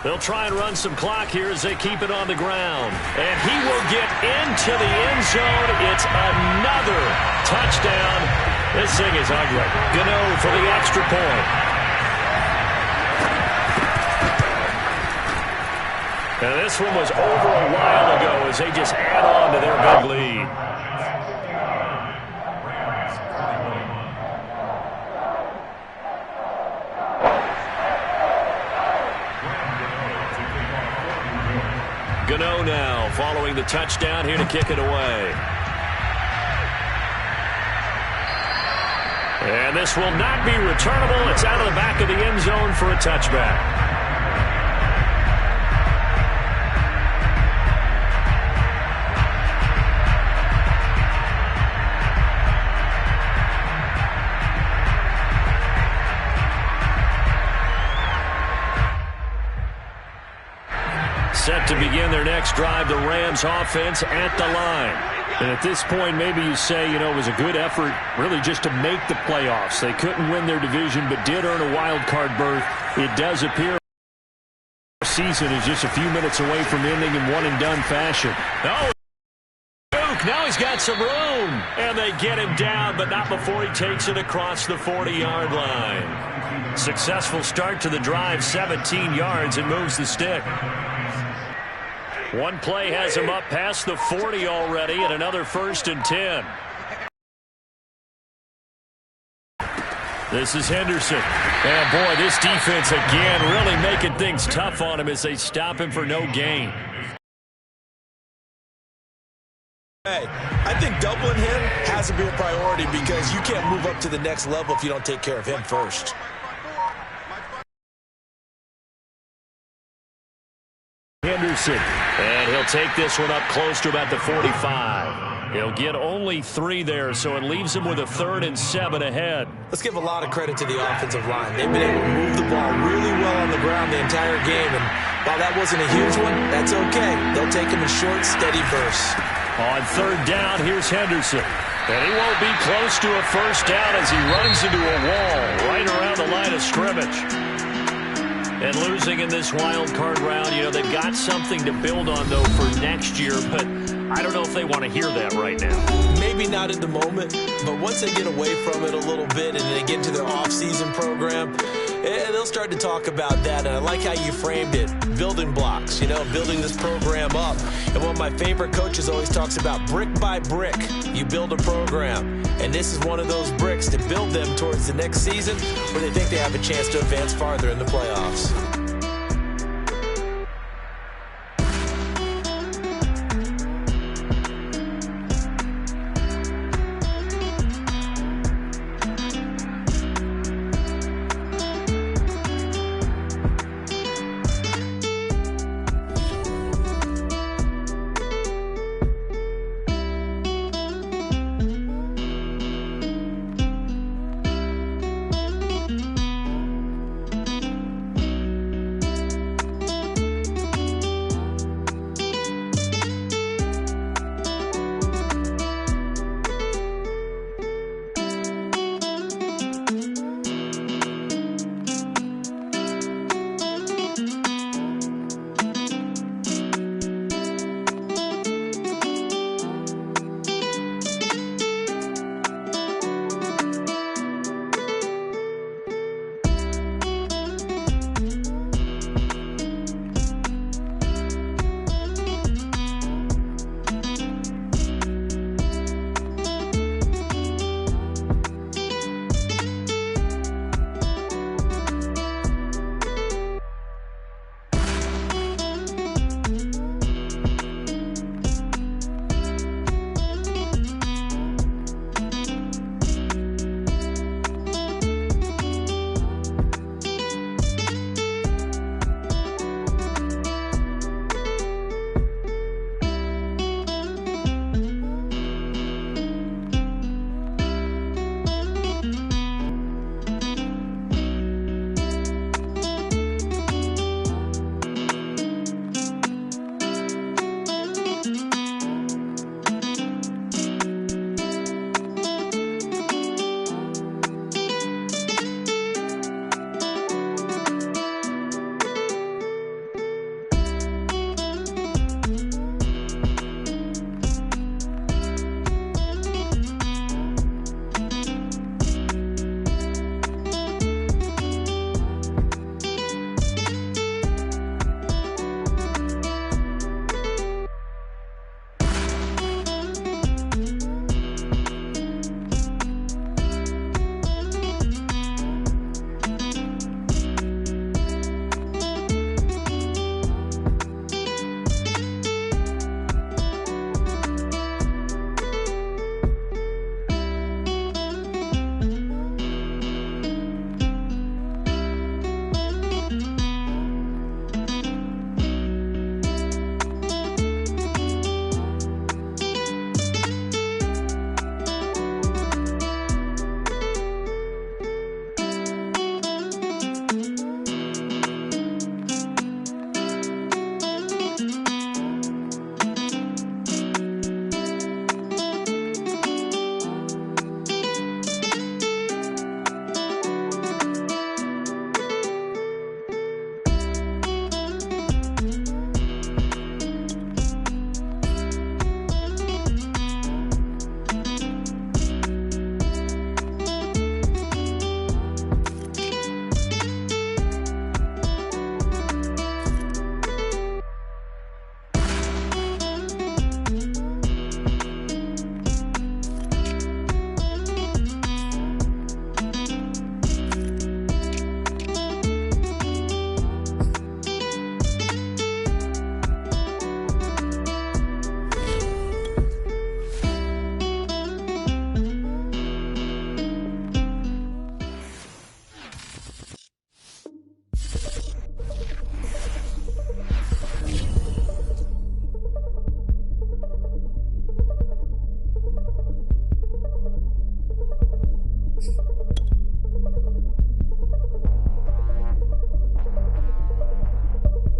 They'll try and run some clock here as they keep it on the ground. And he will get into the end zone. It's another touchdown. This thing is ugly. Gano for the extra point. And this one was over a while ago as they just add on to their big lead. Gano now following the touchdown here to kick it away. And this will not be returnable. It's out of the back of the end zone for a touchback. Set to begin their next drive, the Rams offense at the line. And at this point, maybe you say, you know, it was a good effort really just to make the playoffs. They couldn't win their division, but did earn a wild card berth. It does appear the season is just a few minutes away from ending in one-and-done fashion. Oh, now he's got some room. And they get him down, but not before he takes it across the 40-yard line. Successful start to the drive, 17 yards, and moves the stick. One play has him up past the 40 already, and another 1st and 10. This is Henderson. And boy, this defense again really making things tough on him as they stop him for no gain. Hey, I think doubling him has to be a priority because you can't move up to the next level if you don't take care of him first. Henderson, and he'll take this one up close to about the 45. He'll get only 3 there, so it leaves him with a 3rd and 7 ahead. Let's give a lot of credit to the offensive line. They've been able to move the ball really well on the ground the entire game, and while that wasn't a huge one, that's okay. They'll take him in short, steady bursts. On 3rd down, here's Henderson. And he won't be close to a first down as he runs into a wall right around the line of scrimmage. And losing in this wild card round, you know, they've got something to build on, though, for next year. But I don't know if they want to hear that right now. Maybe not at the moment, but once they get away from it a little bit and they get into their off-season program, they'll start to talk about that. And I like how you framed it, building blocks, you know, building this program up. And one of my favorite coaches always talks about brick by brick, you build a program. And this is one of those bricks to build them towards the next season where they think they have a chance to advance farther in the playoffs.